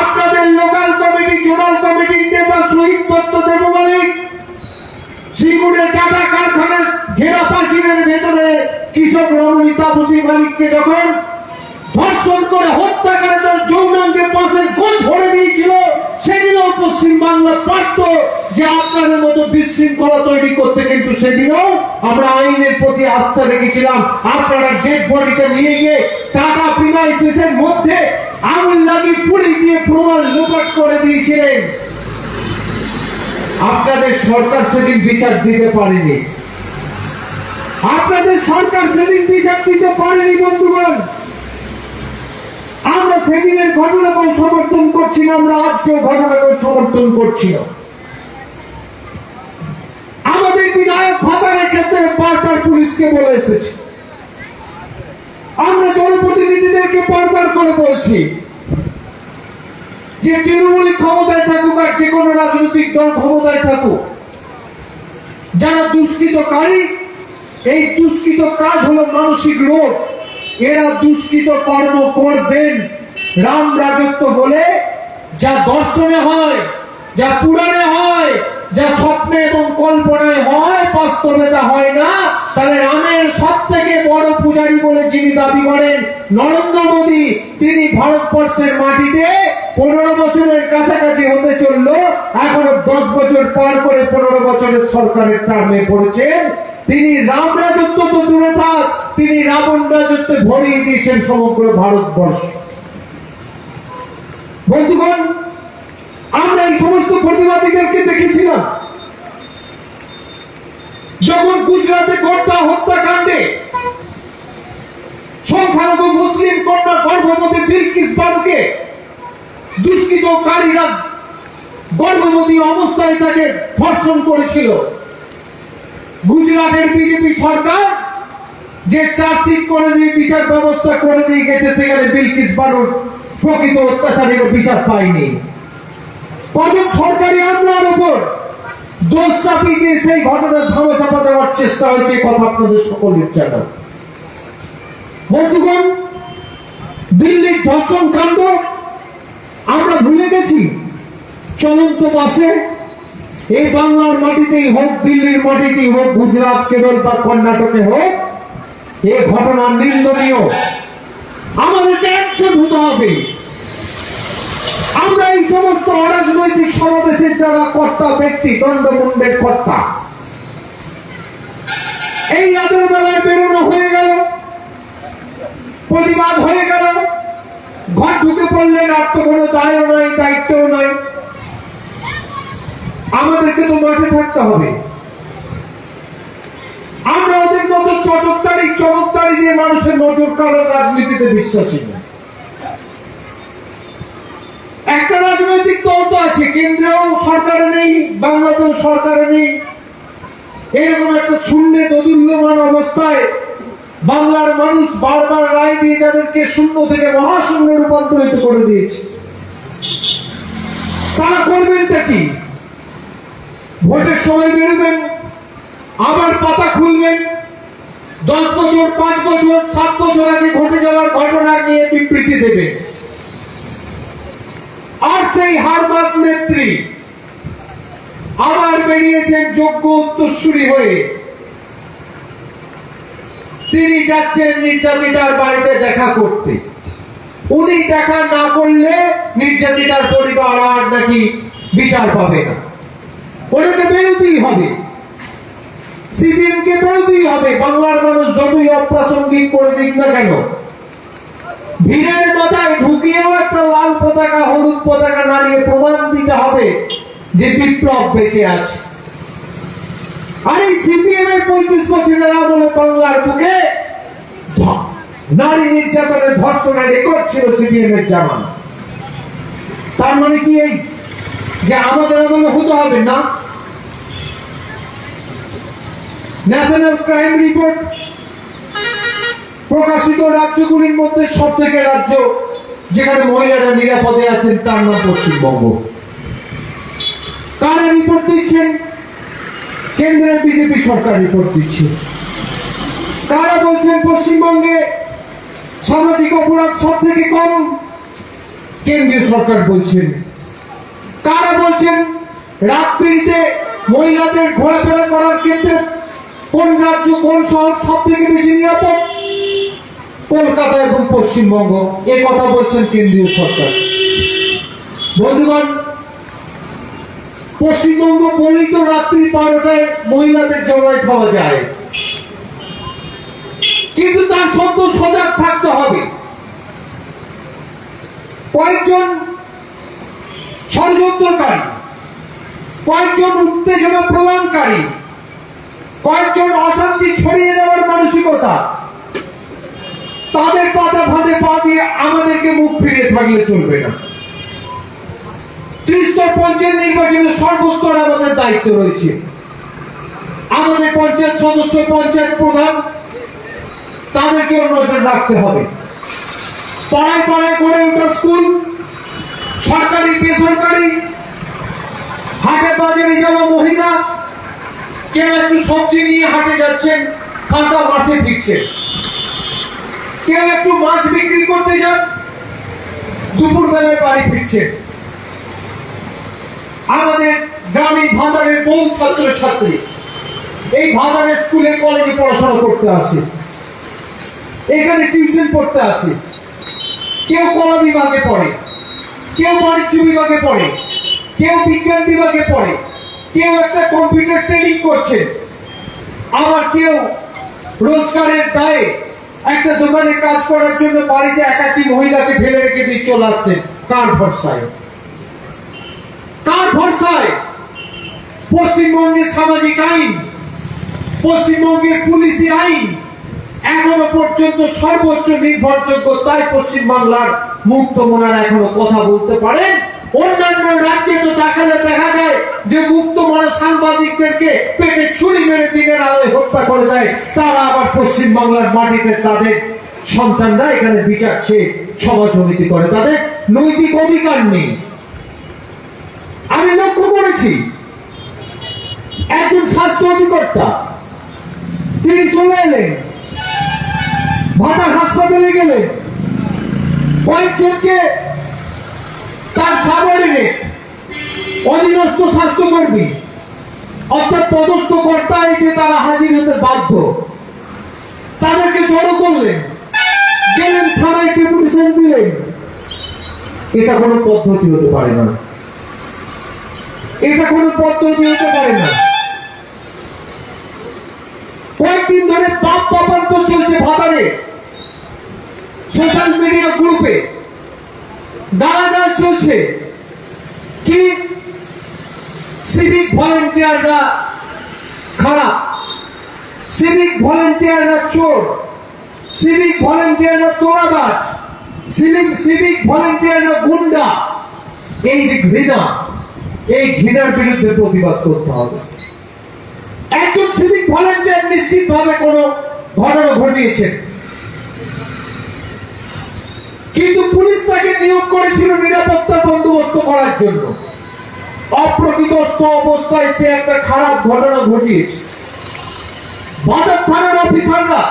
আপনাদের লোকাল কমিটি, জোনাল কমিটির নেতা শহীদ দত্ত দেবমালিক, সিঙ্গুরের টাটা কারখানার ঘেরা প্রাচীরের ভেতরে কৃষক রমণী তাপসী মালিককে যখন ধর্ষণ করে হত্যা করে তার যৌনাঙ্গে পাশের গোছ ভরে দিয়েছিল, সেদিনও পশ্চিম বাংলা পারত যে আপনাদের মতো বিশৃঙ্খলা তৈরি করতে, কিন্তু সেদিনও আমরা আইনের প্রতি আস্থা রেখেছিলাম। আপনারা ডেড বডিটা নিয়ে গিয়ে টাটা প্রিমাইসেসের মধ্যে আগুন লাগিয়ে পুড়ে দিয়ে প্রমাণ লোপাট করে দিয়েছিলেন। আপনাদের সরকার সেদিন বিচার দিতে পারেনি, আপনাদের সরকার সেদিন বিচার দিতে পারেনি। বন্ধুগণ, আমরা সেদিনের ঘটনাকেও সমর্থন করছি না, আমরা আজকেও ঘটনাকেও সমর্থন করছি না। আমাদের বিধায়ক ভাতারের ক্ষেত্রে বারবার পুলিশকে বলে এসেছি, আমরা জনপ্রতিনিধিদেরকে বারবার করে বলছি যে তৃণমূল ক্ষমতায় থাকুক আর যে কোনো রাজনৈতিক দল ক্ষমতায় থাকুক, যারা দুষ্কৃতকারী, এই দুষ্কৃত কাজ হলো মানসিক রোগ। এরা দুষ্কৃত কর্ম করবেন রাম রাজত্ব বলে, যা দর্শনে হয়, যা পুরাণে হয়, যা স্বপ্নে এবং কল্পনায় হয়, বাস্তবে তা হয় না, তাহলে রামের সব থেকে বড় পূজারী বলে যিনি দাবি করেন নরেন্দ্র মোদী, তিনি ভারতবর্ষের মাটিতে 15 বছরের কাছাকাছি হতে চললো, এখনো 10 বছর পার করে 15 বছরের সরকারের টার্মে পড়েছেন। তিনি রাম রাজত্ব তো দূরে থাক, তিনি রাবণ রাজত্বে ভরিয়ে দিয়েছেন সমগ্র ভারতবর্ষ। বন্ধুগণ, আমরা এই সমস্ত প্রতিবাদীদেরকে দেখেছিলাম যখন গুজরাটে গোর্খা হত্যাকাণ্ডে সংখ্যালঘু মুসলিম কন্যা গর্ভবতী বিলকিস বানুকে দুষ্কৃতকারীরা গর্ভবতী অবস্থায় তাকে ধর্ষণ করেছিল। গুজরাটের বিজেপি সরকার যে চার্জশিট করে দিয়ে বিচার ব্যবস্থা করে দিয়ে গেছে, সেখানে বিলকিস বানুর প্রকৃত অত্যাচারীর বিচার পায়নি। কজন সরকারি আমলার উপর দোষ চাপিয়ে দিয়ে সেই ঘটনার ধামাচাপা দেওয়ার চেষ্টা হয়েছে, কথা আপনাদের সকলের জানা। বন্ধুগণ, দিল্লির ধর্ষণ কাণ্ড আমরা ভুলে গেছি। চলন্ত বাসে এই বাংলার মাটিতেই হোক, দিল্লির মাটিতেই হোক, গুজরাট, কেরল বা কর্ণাটকে হোক, এই ঘটনা নিন্দনীয়। আমাদেরকে একজন হতে হবে। আমরা এই সমস্ত অরাজনৈতিক সমাবেশের যারা কর্তা ব্যক্তি, দণ্ডমুণ্ডের কর্তা, এই রাতের বেলায় বেরোনো হয়ে গেল, প্রতিবাদ হয়ে গেল, ঘর ঢুকে পড়লেন, আর তো কোনো দায়ও নাই, দায়িত্বও নাই। আমাদেরকে তো মাঠে থাকতে হবে। আমরা ওদের মতো চমৎকারী দিয়ে মানুষের নজর কাড়ার রাজনীতিতে বিশ্বাসী না। একটা রাজনৈতিক দল তো আছে, কেন্দ্রেও সরকারে নেই, বাংলাতেও সরকারে নেই, এরকম একটা শূন্যে দোদুল্যমান অবস্থায় বাংলার মানুষ বারবার রায় দিয়ে যাদেরকে শূন্য থেকে মহাশূন্য রূপান্তরিত করে দিয়েছে। তারা করবেনটা কি? ভোটের সময় বেরোবেন, আবার পাতা খুলবেন, 10 বছর, 5 বছর, 7 বছর আগে ঘটে যাওয়ার ঘটনা নিয়ে বিবৃতি দেবেন। আর সেই হারবাদ নেত্রী আবার বেরিয়েছেন যোগ্য উত্তরসূরি হয়ে। তিনি যাচ্ছেন নির্যাতিতার বাড়িতে দেখা করতে। উনি দেখা না করলে নির্যাতিতার পরিবার আর নাকি বিচার পাবে না। ওনাকে বেরোতেই হবে, সিপিএম কে বেরোতেই হবে। বাংলার মানুষ যতই অপ্রাসঙ্গিক করে দিক না কেন, ভিড়ের মাথায় ঢুকিয়েও একটা লাল পতাকা, হলুদ পতাকা নাড়িয়ে প্রমাণ দিতে হবে যে বিপ্লব বেঁচে আছে। আর এই সিপিএম এর 35 বছরের আমলে বাংলার বুকে নারী নির্যাতনের, ধর্ষণের রেকর্ড ছিল সিপিএম এর জামানা। তার মানে কি এই যে আমাদের আমলে হতে হবে না? ন্যাশনাল ক্রাইম রিপোর্ট প্রকাশিত রাজ্যগুলির মধ্যে সব থেকে রাজ্য যেখানে মহিলারা নিরাপদে আছেন তার নাম পশ্চিমবঙ্গ। কারা রিপোর্ট দিচ্ছেন? কেন্দ্রের বিজেপি সরকার রিপোর্ট দিচ্ছে। কারা বলছেন পশ্চিমবঙ্গে সামাজিক অপরাধ সব থেকে কম? কেন্দ্রীয় সরকার বলছেন। কারা বলছেন রাতবিড়িতে মহিলাদের ঘোরাফেরা করার ক্ষেত্রে কোন রাজ্য, কোন শহর সব থেকে বেশি নিরাপদ? কলকাতা এবং পশ্চিমবঙ্গ। এই কথা বলছেন কেন্দ্রীয় সরকার। বন্ধুগণ, পশ্চিমবঙ্গ বলেই তো রাত্রি 12টায় মহিলাদের জমায়েত হওয়া যায়, কিন্তু তার সত্ত্বেও সজাগ থাকতে হবে। কয়েকজন ষড়যন্ত্রকারী, কয়েকজন উত্তেজনা প্রদানকারী, কয়েকজন অশান্তি ছড়িয়ে দেওয়ার মানসিকতা, তাদের পাতা ফাঁদে পা দিয়ে আমাদেরকে মুখ ফিরিয়ে থাকলে চলবে না। ত্রিস্তর পঞ্চায়েত নির্বাচনের সর্বস্তরে আমাদের দায়িত্ব রয়েছে। আমাদের পঞ্চায়েত সদস্য, পঞ্চায়েত প্রধান, তাদেরকেও নজর রাখতে হবে। পাড়ায় পাড়ায় গড়ে ওঠা স্কুল, সরকারি বেসরকারি, হাটে বাজারে যাওয়া মহিলা, কেউ একটু সবজি নিয়ে হাটে যাচ্ছেন, ফাঁকা মাঠে ফিরছেন, কেউ একটু মাছ বিক্রি করতে যান, দুপুর বেলায় বাড়ি ফিরছেন। আমাদের গ্রামীণ ভাতারের বহু ছাত্রছাত্রী এই ভাতারের স্কুলে কলেজে পড়াশোনা করতে আসে, এখানে টিউশন পড়তে আসে। কেউ কলা বিভাগে পড়ে, কেউ বাণিজ্য বিভাগে পড়ে, কেউ বিজ্ঞান বিভাগে পড়ে, কেউ একটা কম্পিউটার ট্রেনিং করছে, আবার কেউ রোজগারের দায়ে একটা দোকানে কাজ করার জন্য বাড়িতে একাধিক মহিলাকে ফেলে রেখে দিয়ে চলে আসছেন। কার ভরসায়? কার ভরসায়? পশ্চিমবঙ্গের সামাজিক আইন, পশ্চিমবঙ্গের পুলিশি আইন এখনো পর্যন্ত সর্বোচ্চ নির্ভরযোগ্য, তাই পশ্চিমবাংলার মুক্তমনারা এখনো কথা বলতে পারেন। অন্যান্য রাজ্যে তো দেখালে দেখা যায় যে মুক্তমনা সাংবাদিকদেরকে পেটে ছুরি মেরে দিনের আলোয় হত্যা করে দেয়, তারা আবার পশ্চিমবাংলার মাটিতে তাদের সন্তানরা এখানে বিচার চেয়ে সভা সমিতি করে, তাদের নৈতিক অধিকার নেই। আমি লক্ষ্য করেছি একজন স্বাস্থ্য অধিকর্তা তিনি চলে এলেন, ভাতার হাসপাতালে গেলেন, কয়েকজনকে তার সাবঅর্ডিনেট অধীনস্থ স্বাস্থ্যকর্মী অর্থাৎ পদস্থ কর্তা এসে তারা হাজির হতে বাধ্য, তাদেরকে জড়ো করলেন, গেলেন থানায় ডেপুটেশন দিলেন। এটা কোনো পদ্ধতি হতে পারে না, এটা কোনো পদ্ধতি হতে পারে না। কয়েকদিন ধরে পাপ পাপান্ত চলছে ভাতারে, সোশ্যাল মিডিয়া গ্রুপে গালাগাল চলছে কি সিভিক ভলেন্টিয়াররা খারাপ, সিভিক ভলেন্টিয়াররা চোর, সিভিক ভলেন্টিয়াররা তোলাবাজ, সিভিক ভলেন্টিয়াররা গুন্ডা। এই যে ঘৃণা, এই ঘৃণার বিরুদ্ধে প্রতিবাদ করতে হবে। একজন সিভিক ভলেন্টিয়ার নিশ্চিতভাবে কোনো ঘটনা ঘটিয়েছেন, কিন্তু পুলিশ তাকে নিয়োগ করেছিল নিরাপত্তা বন্দোবস্ত করার জন্য। অপ্রকৃতস্থ অবস্থায় সে একটা খারাপ ঘটনা ঘটিয়েছে। ভাতার থানার অফিসাররা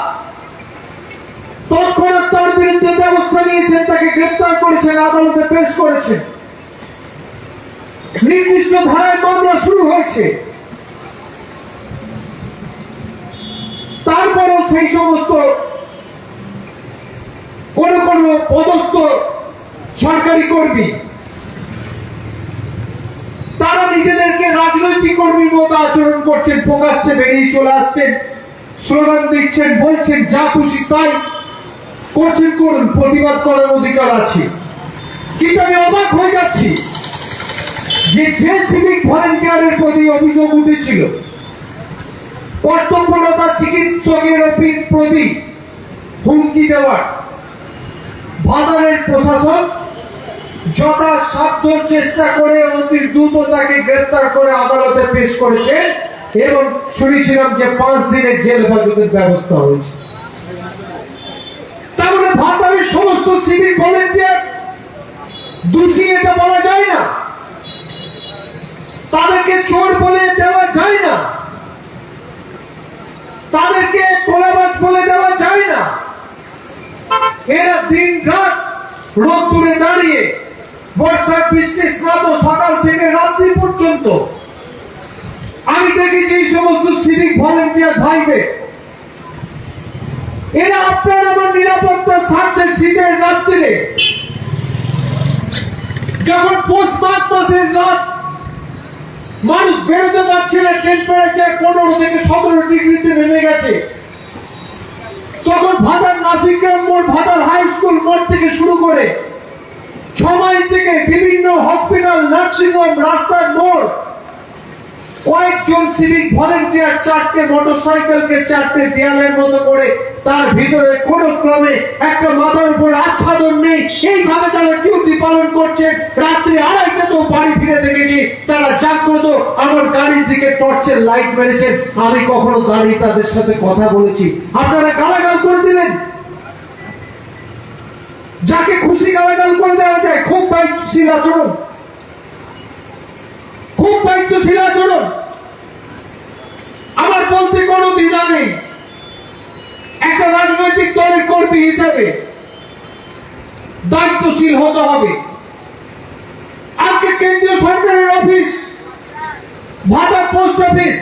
তৎক্ষণাৎ তার বিরুদ্ধে ব্যবস্থা নিয়েছেন, তাকে গ্রেফতার করেছেন, আদালতে পেশ করেছেন, নির্দিষ্ট ধারায় মামলা শুরু হয়েছে। তারপরেও সেই সমস্ত কোন কোন পদস্থ সরকারি কর্মী তারা নিজেদেরকে রাজনৈতিক কর্মীর মতো আচরণ করছেন, প্রকাশ্যে বেরিয়ে চলে আসছেন, স্লোগান দিচ্ছেন, বলছেন যা খুশি তাই করছেন, করুন, প্রতিবাদ করার অধিকার আছে। কিন্তু আমি অবাক হয়ে যাচ্ছি যে সিভিক ভলেন্টিয়ারের প্রতি অভিযোগ উঠেছিল, কর্তব্যরত চিকিৎসকের প্রতি হুমকি দেওয়ার, ভাতারের প্রশাসন যথাসাধ্য চেষ্টা করে অতি দ্রুত তাকে গ্রেফতার করে আদালতে পেশ করেছে এবং শুনেছিলাম যে 5 দিনের জেল হাজতের ব্যবস্থা হয়েছে। তাহলে ভাতারের সমস্ত সিভিক ভলেন্টিয়ার দোষী এটা বলা যায় না, তাদেরকে চোর বলে দেওয়া যায় না, তাদেরকে তোলাবাজ বলে দেওয়া যায় না। এরা দিন রাত রোদ্দুরে দাঁড়িয়ে বর্ষার বৃষ্টির স্নাত সকাল থেকে রাত্রি পর্যন্ত আমি দেখেছি এই সমস্ত সিভিক ভলেন্টিয়ার ভাইদের, এরা আপনার আমার নিরাপত্তার স্বার্থে শীতের রাত্রিরে যখন পৌষ মাঘ মাসের রাত মানুষ বেরোতে পারছে না, টেম্পারেচার 15 থেকে 17 ডিগ্রিতে নেমে গেছে, তখন ভাতার নাসিকগ্রাম মোড়, ভাতার হাই স্কুল মোড় থেকে শুরু করে 6 মাইল থেকে বিভিন্ন হসপিটাল, নার্সিংহোম, রাস্তার মোড়, কয়েকজন সিভিক ভলেন্টিয়ার 4টে মোটরসাইকেলকে 4টে দেয়ালের মতো করে তার ভিতরে কোনো ক্রমে একটা মাথার উপর আচ্ছাদন নেই, এইভাবে তারা ডিউটি পালন করছে। রাত্রি 2:30 বাড়ি ফিরে দেখেছি তারা জাগ্রত, আমার গাড়ির দিকে টর্চের লাইট মেরেছেন, আমি কখনো দাঁড়িয়ে তাদের সাথে কথা বলেছি। আপনারা গালাগাল করে দিলেন, যাকে খুশি গালাগাল করে দেওয়া যায়। খুব দায়িত্বশীল আচরণ, খুব দায়িত্বশীল আচরণ। আমার বলতে কোনো দ্বিধা নেই, একটা রাজনৈতিক দলের কর্মী হিসেবে দায়িত্বশীল হতে হবে। আজকে কেন্দ্রীয় সরকারের অফিস ভাটার পোস্ট অফিস,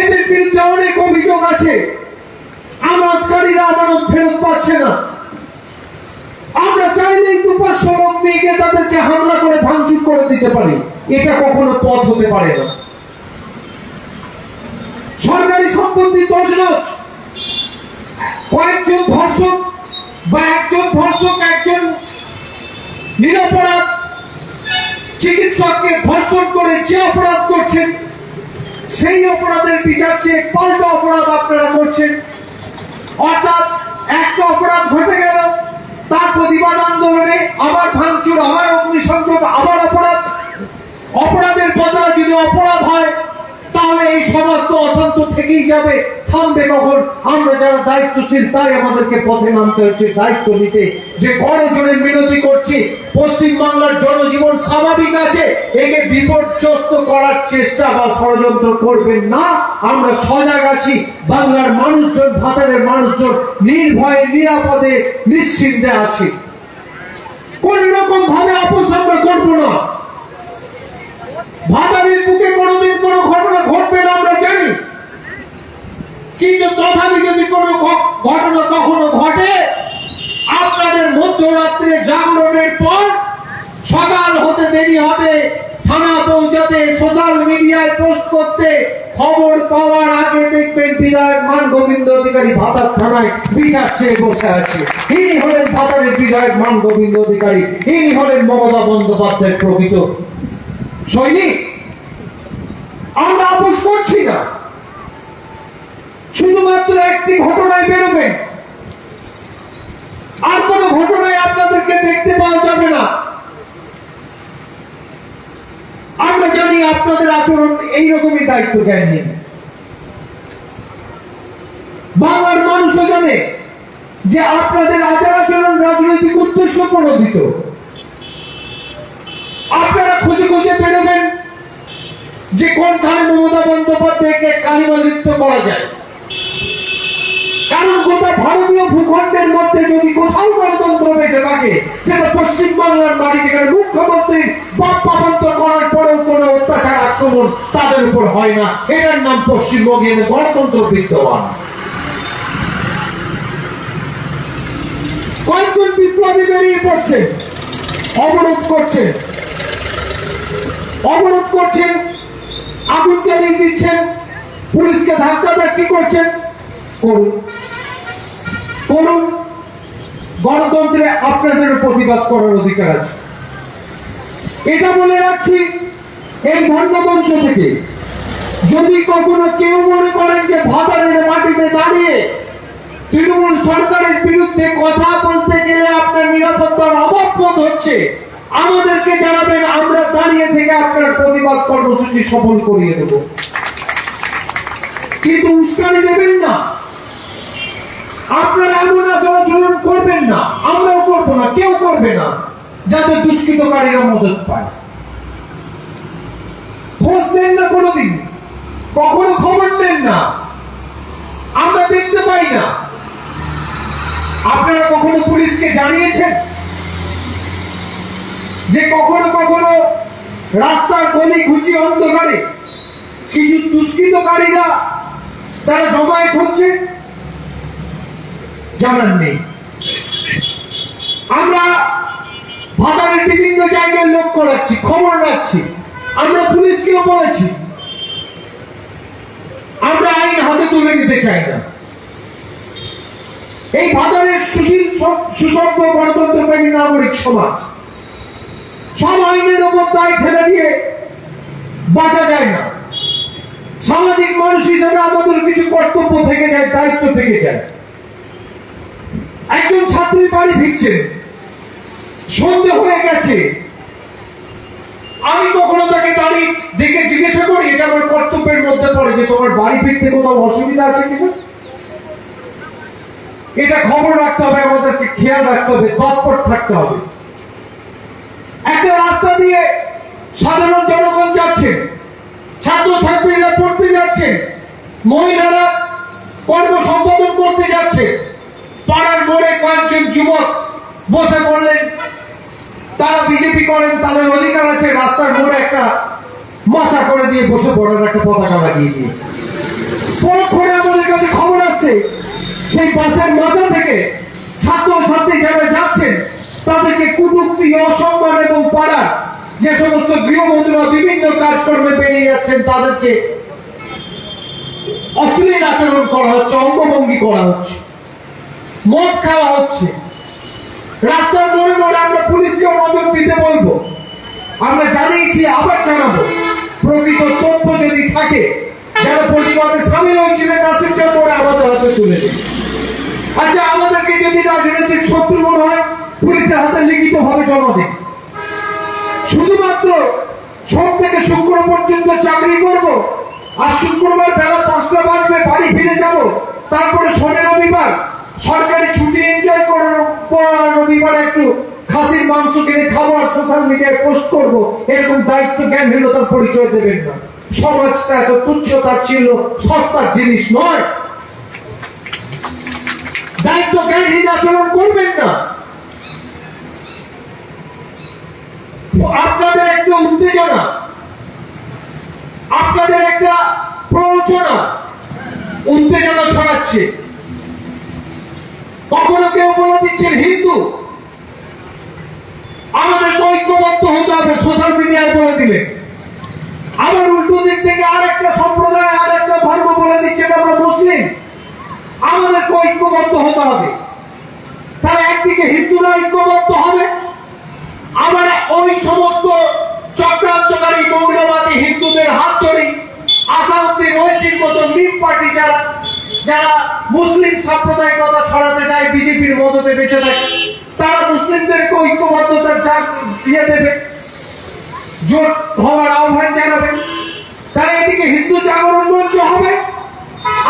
এদের বিরুদ্ধে অনেক অভিযোগ আছে। আমানতকারীরা আমানত ফেরত পাচ্ছে না। আমরা চাইলেই 2-500 লোক নিয়ে গিয়ে তাদেরকে হামলা করে ভাঙচুর করে দিতে পারি। এটা কখনো পথ হতে পারে না। সরকারি সম্পত্তি তছনছ, কয়েকজন ধর্ষক বা একজন ধর্ষক একজন নিরপরাধ চিকিৎসককে ধর্ষণ করে যে অপরাধ করছেন, সেই অপরাধের বিচার চেয়ে পাল্টা অপরাধ আপনারা করছেন। অর্থাৎ একটা অপরাধ ঘটে গেল, তার প্রতিবাদ আন্দোলনে আবার ভাঙচুর, আবার অগ্নিসংযোগ, আবার অপরাধ। অপরাধের বদলা যদি অপরাধ হয় তাহলে এই সমাজ তো অশান্ত থেকেই যাবে। থামবে কখন? আমরা যারা দায়িত্বশীল তাই আমাদেরকে পথে নামতে হচ্ছে, দায়িত্ব নিতে। যে বড় জোরে মিনতি করছি, পশ্চিম বাংলার জনজীবন স্বাভাবিক আছে, একে বিপর্যস্ত করার চেষ্টা বা ষড়যন্ত্র করবেন না। আমরা সজাগ আছি। বাংলার মানুষজন, ভাতারের মানুষজন নির্ভয়ে নিরাপদে নিশ্চিন্তে আছে। কোন রকম ভাবে আপোষ আমরা করবো না। ভাতারের বুকে কোনোদিন কোনো ঘটনা ঘটবে না আমরা জানি, কিন্তু তথাপি যদি কোনো ঘটনা কখনো ঘটে, আপনাদের মধ্যরাত্রে জাগরণের পর সকাল হতে দেরি হবে, থানা পৌঁছাতে, সোশ্যাল মিডিয়ায় পোস্ট করতে, খবর পাওয়ার আগে দেখবেন বিধায়ক মান গোবিন্দ অধিকারী ভাতার থানায় বিচার চেয়ে বসে আছে। ইনি হলেন ভাতারের বিধায়ক মান গোবিন্দ অধিকারী, ইনি হলেন মমতা বন্দ্যোপাধ্যায়ের প্রকৃত সৈনিক। আমরা আপোষ করছি না। শুধুমাত্র একটি ঘটনায় বেরোবেন, আর কোন ঘটনায় আপনাদেরকে দেখতে পাওয়া যাবে না। আমরা জানি আপনাদের আচরণ এইরকমই দায়িত্ব জ্ঞান নেই। বাংলার মানুষও জানে যে আপনাদের আচার আচরণ রাজনৈতিক উদ্দেশ্য প্রণোদিত। আপনারা খুঁজে খুঁজে বেরোবেন যে কোনখানে মমতা বন্দ্যোপাধ্যায়কে কালিমালিপ্ত করা যায়। কারণ গোটা ভারতীয় ভূখণ্ডের মধ্যে যদি কোথাও গণতন্ত্র বেঁচে থাকে, সেটা পশ্চিম বাংলার মাটি, যেখানে মুখ্যমন্ত্রীর বাপ্পাবন্তর করার পরেও কোনো অত্যাচার আক্রমণ তাদের উপর হয় না। এটার নাম পশ্চিমবঙ্গে গণতন্ত্র বিদ্যমান। কয়েকজন বিপ্লবী বেরিয়ে পড়ছে, অবরোধ করছে, আগুন জ্বালিয়ে দিচ্ছেন, পুলিশকে ধাক্কা ধাক্কি করছেন। করুন, গণতন্ত্রে আপনাদের প্রতিবাদ করার অধিকার আছে। এটা বলে রাখছি এই ধর্মমঞ্চ থেকে, যদি কখনো কেউ মনে করেন যে ভাতারের মাটিতে দাঁড়িয়ে তৃণমূল সরকারের বিরুদ্ধে কথা বলতে গেলে আপনার নিরাপত্তার অভাব বোধ হচ্ছে, আমাদেরকে জানাবেন, আমরা দাঁড়িয়ে থেকে আপনার প্রতিবাদ কর্মসূচি সফল করিয়ে দেব। কিন্তু উস্কানি দেবেন না, আপনারা এমন আচরণ করবেন না, আমরাও করবো না, কেউ করবে না, যাতে দুষ্কৃতকারীরা মদত পায়। খোঁজ দেন না কোনোদিন, কখনো খবর দেন না, আমরা দেখতে পাই না। আপনারা কখনো পুলিশকে জানিয়েছেন যে কখনো কখনো রাস্তার গলি ঘুচি অন্ধকারে কিছু দুষ্কৃতকারীরা তারা জমায়েত হচ্ছে? জানান নেই। আমরা ভাতারের বিভিন্ন জায়গায় লক্ষ্য রাখছি, খবর রাখছি, আমরা পুলিশকেও বলেছি। আমরা আইন হাতে তুলে নিতে চাই না। এই ভাতারের সুসভ্য গণতন্ত্রপ্রেমী নাগরিক সমাজ, সব আইনের ওপর দায় ঠেলে দিয়ে বাঁচা যায় না। সামাজিক মানুষ হিসেবে আমাদের কিছু কর্তব্য থেকে যায়, দায়িত্ব থেকে যায়। একজন ছাত্রী বাড়ি ফিরছেন, সন্ধে হয়ে গেছে, আমি কখনো তাকে দাঁড়িয়ে দেখে জিজ্ঞাসা করি, এটা আমার কর্তব্যের মধ্যে পড়ে যে তোমার বাড়ি ফিরতে কোথাও অসুবিধা আছে কিনা? এটা খবর রাখতে হবে, আমাদেরকে খেয়াল রাখতে হবে, তৎপর থাকতে হবে। একটা রাস্তা দিয়ে সাধারণ জনগণ যাচ্ছেন, ছাত্রছাত্রীরা পড়তে যাচ্ছেন, মহিলারা কর্ম সম্পাদন করতে যাচ্ছে, পাড়ার মোড়ে কয়েকজন যুবক বসে পড়লেন। তারা বিজেপি করেন, তাদের অধিকার আছে। রাস্তার মোড়ে একটা মাচা করে দিয়ে বসে পড়ার একটা পতাকা লাগিয়ে দিয়ে পরক্ষণে আমাদের কাছে খবর আসছে সেই বাসের মাথা থেকে ছাত্র ছাত্রী যারা যাচ্ছেন তাদেরকে কটূক্তি অসম্মান এবং পাড়ার যে সমস্ত গৃহবধূরা বিভিন্ন কাজকর্মে বেরিয়ে যাচ্ছেন তাদেরকে অশ্লীল আচরণ করা হচ্ছে, অঙ্গভঙ্গি করা হচ্ছে, মদ খাওয়া হচ্ছে। রাস্তার মোড়ে মোড়ে আমরা পুলিশকে নজর দিতে বলবো। আমরা জানিয়েছি, আবার জানাবো, প্রকৃত তথ্য যদি থাকে যারা প্রতিবাদে সামিল হয়েছিলেন নাসিরকে পরে আমাদের হাতে তুলে দিন। আচ্ছা, আমাদেরকে যদি রাজনৈতিক শত্রু মনে হয় পুলিশের হাতে লিখিত ভাবে জমা দিন। শুধুমাত্র সোম থেকে শুক্র পর্যন্ত চাকরি করব, আর শুক্রবার বেলা 5টা বাজবে বাড়ি ফিরে যাব, তারপরে শনি রবিবার সরকারি ছুটি এনজয় করার পর রবিবার একটু খাসির মাংস কিনে খাবো আর সোশ্যাল মিডিয়ায় পোস্ট করবো, এরকম দায়িত্ব জ্ঞানহীনতার পরিচয় দেবেন না। সমাজটা এত তুচ্ছতার ছিল সস্তার জিনিস নয়। দায়িত্ব জ্ঞানহীন আচরণ করবেন না। আপনাদের একটা উত্তেজনা, আপনাদের একটা প্ররোচনা, উত্তেজনা ছড়াচ্ছে। কখনো কেউ বলে দিচ্ছেন হিন্দু, আমাদের ঐক্যবদ্ধ হতে হবে, সোশ্যাল মিডিয়ায় বলে দিলে। আবার উল্টো দিক থেকে আর একটা সম্প্রদায়, আর একটা ধর্ম বলে দিচ্ছেন আমরা মুসলিম, আমাদের ঐক্যবদ্ধ হতে হবে। তাহলে একদিকে হিন্দুরা ঐক্যবদ্ধ হবে, আবার ওই সমস্ত চক্রান্তকারী মৌলবাদী হিন্দুদের হাত ধরে আসাউদ্দিন ওয়াইসির মতো মিম পার্টি যারা মুসলিম সাম্প্রদায়িকতা ছড়াতে যায়, বিজেপির মদতে বেঁচে থাকে, তারা মুসলিমদেরকে ঐক্যবদ্ধতার দিয়ে দেবে, জোট হওয়ার আহ্বান জানাবেন। তাই এদিকে হিন্দু জাগরণ মঞ্চ হবে,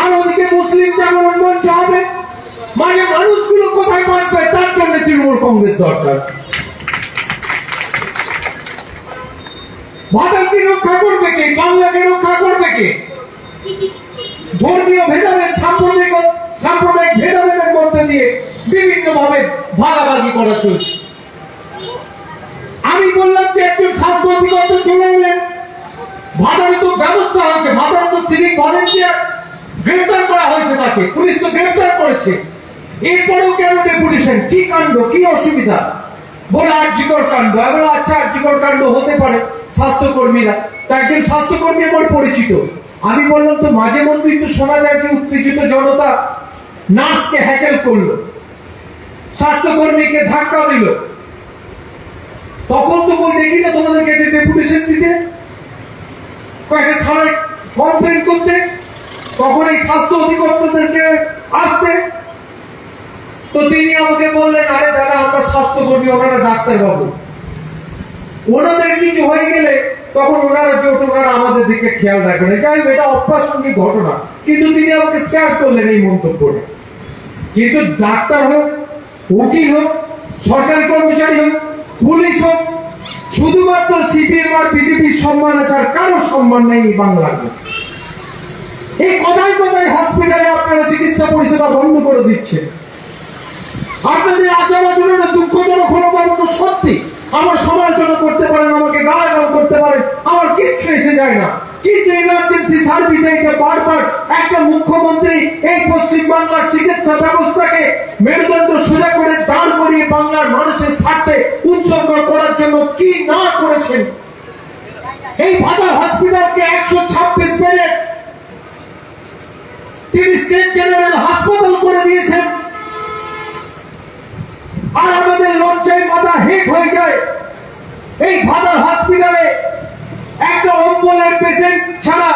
আর ওদিকে মুসলিম জাগরণ মঞ্চ হবে। মানে মানুষগুলো কোথায় বাঁচবে তার জন্য তৃণমূল কংগ্রেস দরকার। ভারতকে রক্ষা করবে কে? বাংলাকে রক্ষা করবে কে? ধর্মীয় ভেদাভেদ, সাম্প্রদায়িক ভেদাভেদের মধ্যে দিয়ে বিভিন্ন ভাবে ভাগাভাগি করা চলছে। আমি বললাম যে একজন স্বাস্থ্য অধিকর্তা চলে এলেন, ভাতারে তো ব্যবস্থা হয়েছে, ভাতারে তো সিভিক ভলেন্টিয়ার গ্রেফতার করা হয়েছে, তাকে পুলিশ তো গ্রেফতার করেছে। এরপরেও কেন ডেপুটেশন? কি কাণ্ড, কি অসুবিধা? বলে আর্যিকর কাণ্ড। এবার আচ্ছা, আর্যিকর কাণ্ড হতে পারে, স্বাস্থ্যকর্মীরা তো, একজন স্বাস্থ্যকর্মী আমার পরিচিত। আমি বললাম তো মাঝে মধ্যে একটু শোনা যায় যে উত্তেজিত জনতা নার্সকে হ্যাকেল করলো, স্বাস্থ্যকর্মীকে ধাক্কা দিল, তখন তো বল দেখি না তোমাদেরকে একটা ডেপুটেশন দিতে, কয়েকটা থানায় কমপ্লেন করতে, তখন এই স্বাস্থ্য অধিকর্তাদেরকে আসতে। তো তিনি আমাকে বললেন, আরে দাদা আমরা স্বাস্থ্যকর্মী, ওনারা ডাক্তার বাবু, ওনাদের কিছু হয়ে গেলে তখন ওনারা জোট, ওনারা আমাদের দিকে খেয়াল রাখবেন। যাই হোক, এটা অপ্রাসঙ্গিক ঘটনা, কিন্তু তিনি আমাকে স্ক্যার করলেন এই মন্তব্যে। কিন্তু ডাক্তার হোক, উকিল হোক, সরকারি কর্মচারী হোক, পুলিশ হোক, শুধুমাত্র সিপিএম আর বিজেপির সম্মান আছে, আর কারোর সম্মান নেই বাংলার। এই কথায় কথায় হসপিটালে আপনারা চিকিৎসা পরিষেবা বন্ধ করে দিচ্ছেন। আপনাদের আচার আচরণে দুঃখজনক হলো বরং সত্যি। আমার সমালোচনা করতে পারেন, আমাকে গালাগাল করতে পারেন, আমার কিচ্ছু এসে যায় না, কিন্তু ইমার্জেন্সি সার্ভিসে এটা বারবার একটা মুখ্যমন্ত্রী এই পশ্চিম বাংলার চিকিৎসা ব্যবস্থাকে মেরুদণ্ড সোজা করে দাঁড় করিয়ে বাংলার মানুষের স্বার্থে উৎসর্গ করার জন্য কি না করেছেন। এই ভাতার হসপিটালকে 126 বেডের তিনি স্টেট জেনারেল হাসপাতাল করে দিয়েছেন। আর আমাদের লজ্জায় মাথা হেট হয়ে যায়। এই ভাতার হসপিটালে একটা অম্বলের পেশেন্ট ছাড়া,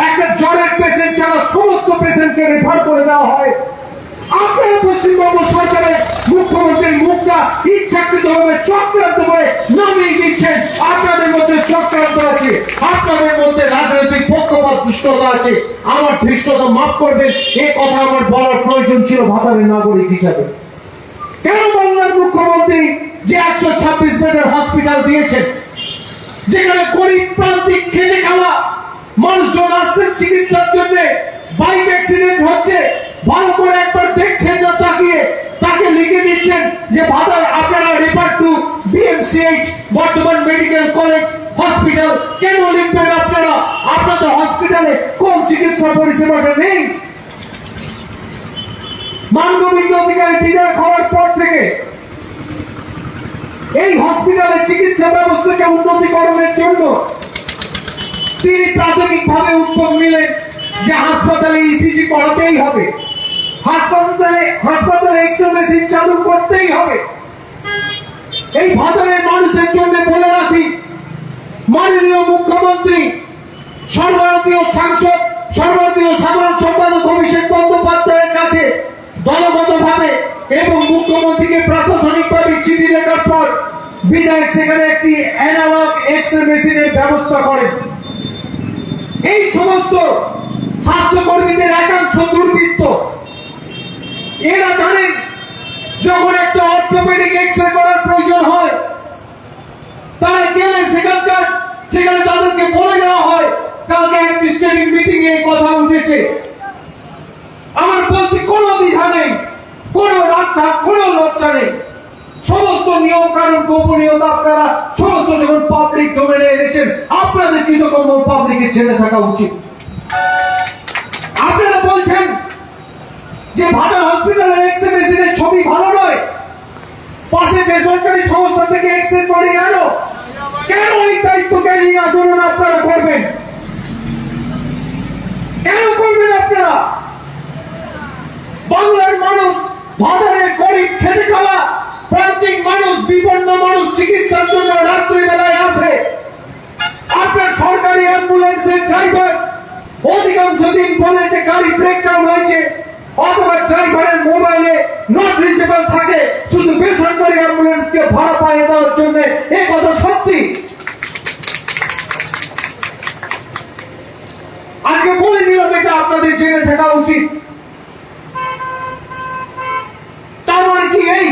একটা জ্বরের পেশেন্ট ছাড়া সমস্ত পেশেন্টকে রেফার করে দেওয়া হয়। আপনারা পশ্চিমবঙ্গ সরকারের মুখ্যমন্ত্রীর মুখটা ইচ্ছাকৃতভাবে চক্রান্ত করে নামিয়ে দিচ্ছেন। আপনাদের মধ্যে চক্রান্ত আছে, আপনাদের মধ্যে রাজনৈতিক পক্ষপাত দুষ্টতা আছে। আমার ধৃষ্টতা মাফ করবেন, এ কথা আমার বলার প্রয়োজন ছিল ভাতারের নাগরিক হিসাবে। কেন বাংলার মুখ্যমন্ত্রী যে 126 বেডের হসপিটাল দিয়েছেন, যেখানে গরিব প্রান্তিক খেটে খাওয়া মানুষজন আসছেন চিকিৎসার জন্য, বাইক অ্যাক্সিডেন্ট হচ্ছে, ভালো করে একবার দেখছেন না তাকিয়ে, তাকে লিখে দিচ্ছেন যে ভাতার আপনারা refer to BMCH Bardhaman medical college hospital কেন লিখবেন আপনারা? আপনাদের হসপিটালে কোন চিকিৎসা পরিষেবাটা নেই? মানগোবিন্দ অধিকারী বিধায়ক হওয়ার পর থেকে এই হসপিটালের চিকিৎসা ব্যবস্থাকে উন্নতিকরণের জন্য তিনি প্রাথমিকভাবে উদ্যোগ নিলেন যে হাসপাতালে ইসিজি করাতেই হবে, হাসপাতালে এক্সরে মেশিন চালু করতেই হবে। এই ভাতারের মানুষের জন্য বলে রাখি, মাননীয় মুখ্যমন্ত্রী, সর্বভারতীয় সাংসদ, সর্বভারতীয় সাধারণ সম্পাদক অভিষেক বন্দ্যোপাধ্যায়ের কাছে দলগতভাবে এবং মুখ্যমন্ত্রীকে প্রশাসনিকভাবে চিঠি লেখার পর বিধায়ক সেখানে একটি অ্যানালগ এক্সরে মেশিনের ব্যবস্থা করেন। এই সমস্ত স্বাস্থ্যকর্মীদের একাংশ দুর্বৃত্ত, এরা জানেন যখন একটা অর্থোপেডিক এক্সরে করার প্রয়োজন হয়, তারা গেলে সেখানে তাদেরকে বলে দেওয়া হয় কালকে অ্যাডমিনিস্ট্রেটিভ মিটিং এ কথা উঠেছে। আমার বলতে কোনো দ্বিধা নেই, কোনো রাখা, কোনো লজ্জা নেই। সমস্ত নিয়ম কানুন গোপনীয়তা আপনারা সমস্ত যখন পাবলিক ডোমেনে এনেছেন, আপনাদের কৃতকর্ম পাবলিকের জেনে থাকা উচিত। আপনারা বলছেন যে ভাটার হসপিটালের এক্সরে মেশিনের ছবি ভালো নয়, পাশে বেসরকারি সংস্থা থেকে এক্সরে করে আনো। কেন এই দায়িত্বকে নিয়ে আচরণ আপনারা করবেন? কেন করবেন আপনারা? বাংলার মানুষ, ভাতারের গরিব, খেটে খাওয়া প্রান্তিক মানুষ, বিপন্ন মানুষ চিকিৎসার জন্য রাত্রিবেলায় আসে। আপনার সরকারি অ্যাম্বুলেন্সের ড্রাইভার অধিকাংশ দিন বলে যে গাড়ি ব্রেকডাউন হয়েছে, অথবা ড্রাইভারের মোবাইলে নট রিচেবল থাকে, শুধু বেসরকারি অ্যাম্বুলেন্সকে ভাড়া পাইয়ে দেওয়ার জন্য। এ কথা সত্যি? আজকে বলে দিলাম, এটা আপনাদের জেনে থাকা উচিত। তার মানে কি এই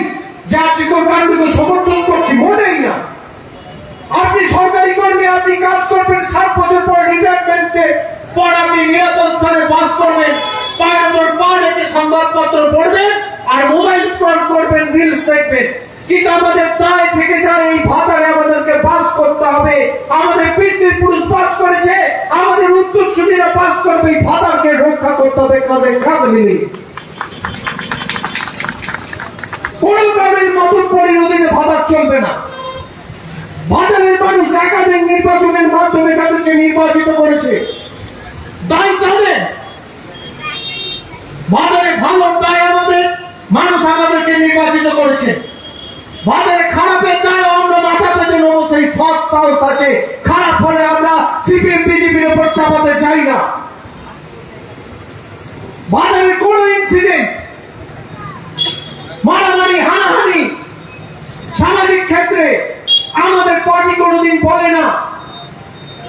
জাতীয় কাণ্ডকে সমর্থন করছি? মোটেই না। আপনি সরকারি কর্মী, আপনি কাজ করবেন, 60 বছর পর রিটায়ারমেন্টের পর আপনি নিরাপদ স্থানে বাস করবেন, পায়ের উপর পা রেখে সংবাদপত্র পড়বেন আর মোবাইল স্ক্রল করবেন, রিলস দেখবেন। কিন্তু আমাদের দায় থেকে যায় এই ভাতারে আমাদেরকে বাস করতে হবে। আমাদের পিতৃপুরুষ বাস করেছে, আমাদের উত্তরসূরিরা বাস করবে। এই ভাতারকে রক্ষা করতে হবে কাঁধে কাঁধ মিলিয়ে। কোন কারণের মতন পরিণতিতে ভাতার চলবে না। ভাতারের মানুষ একাধিক নির্বাচনের মাধ্যমে তাদেরকে নির্বাচিত করেছে, দায় তাদের। ভাতারে ভালো দায় আমাদের, মানুষ আমাদেরকে নির্বাচিত করেছে। ভাতারে খারাপের দায় অন্য মাথা পেতে নেবো, সেই সৎ সাহস আছে। খারাপ হলে আমরা সিপিএম বিজেপির উপর চাপাতে চাই না। ভাতারের কোন ইনসিডেন্ট, মারামারি, হানাহানি সামাজিক ক্ষেত্রে আমাদের পার্টি কোনোদিন বলে না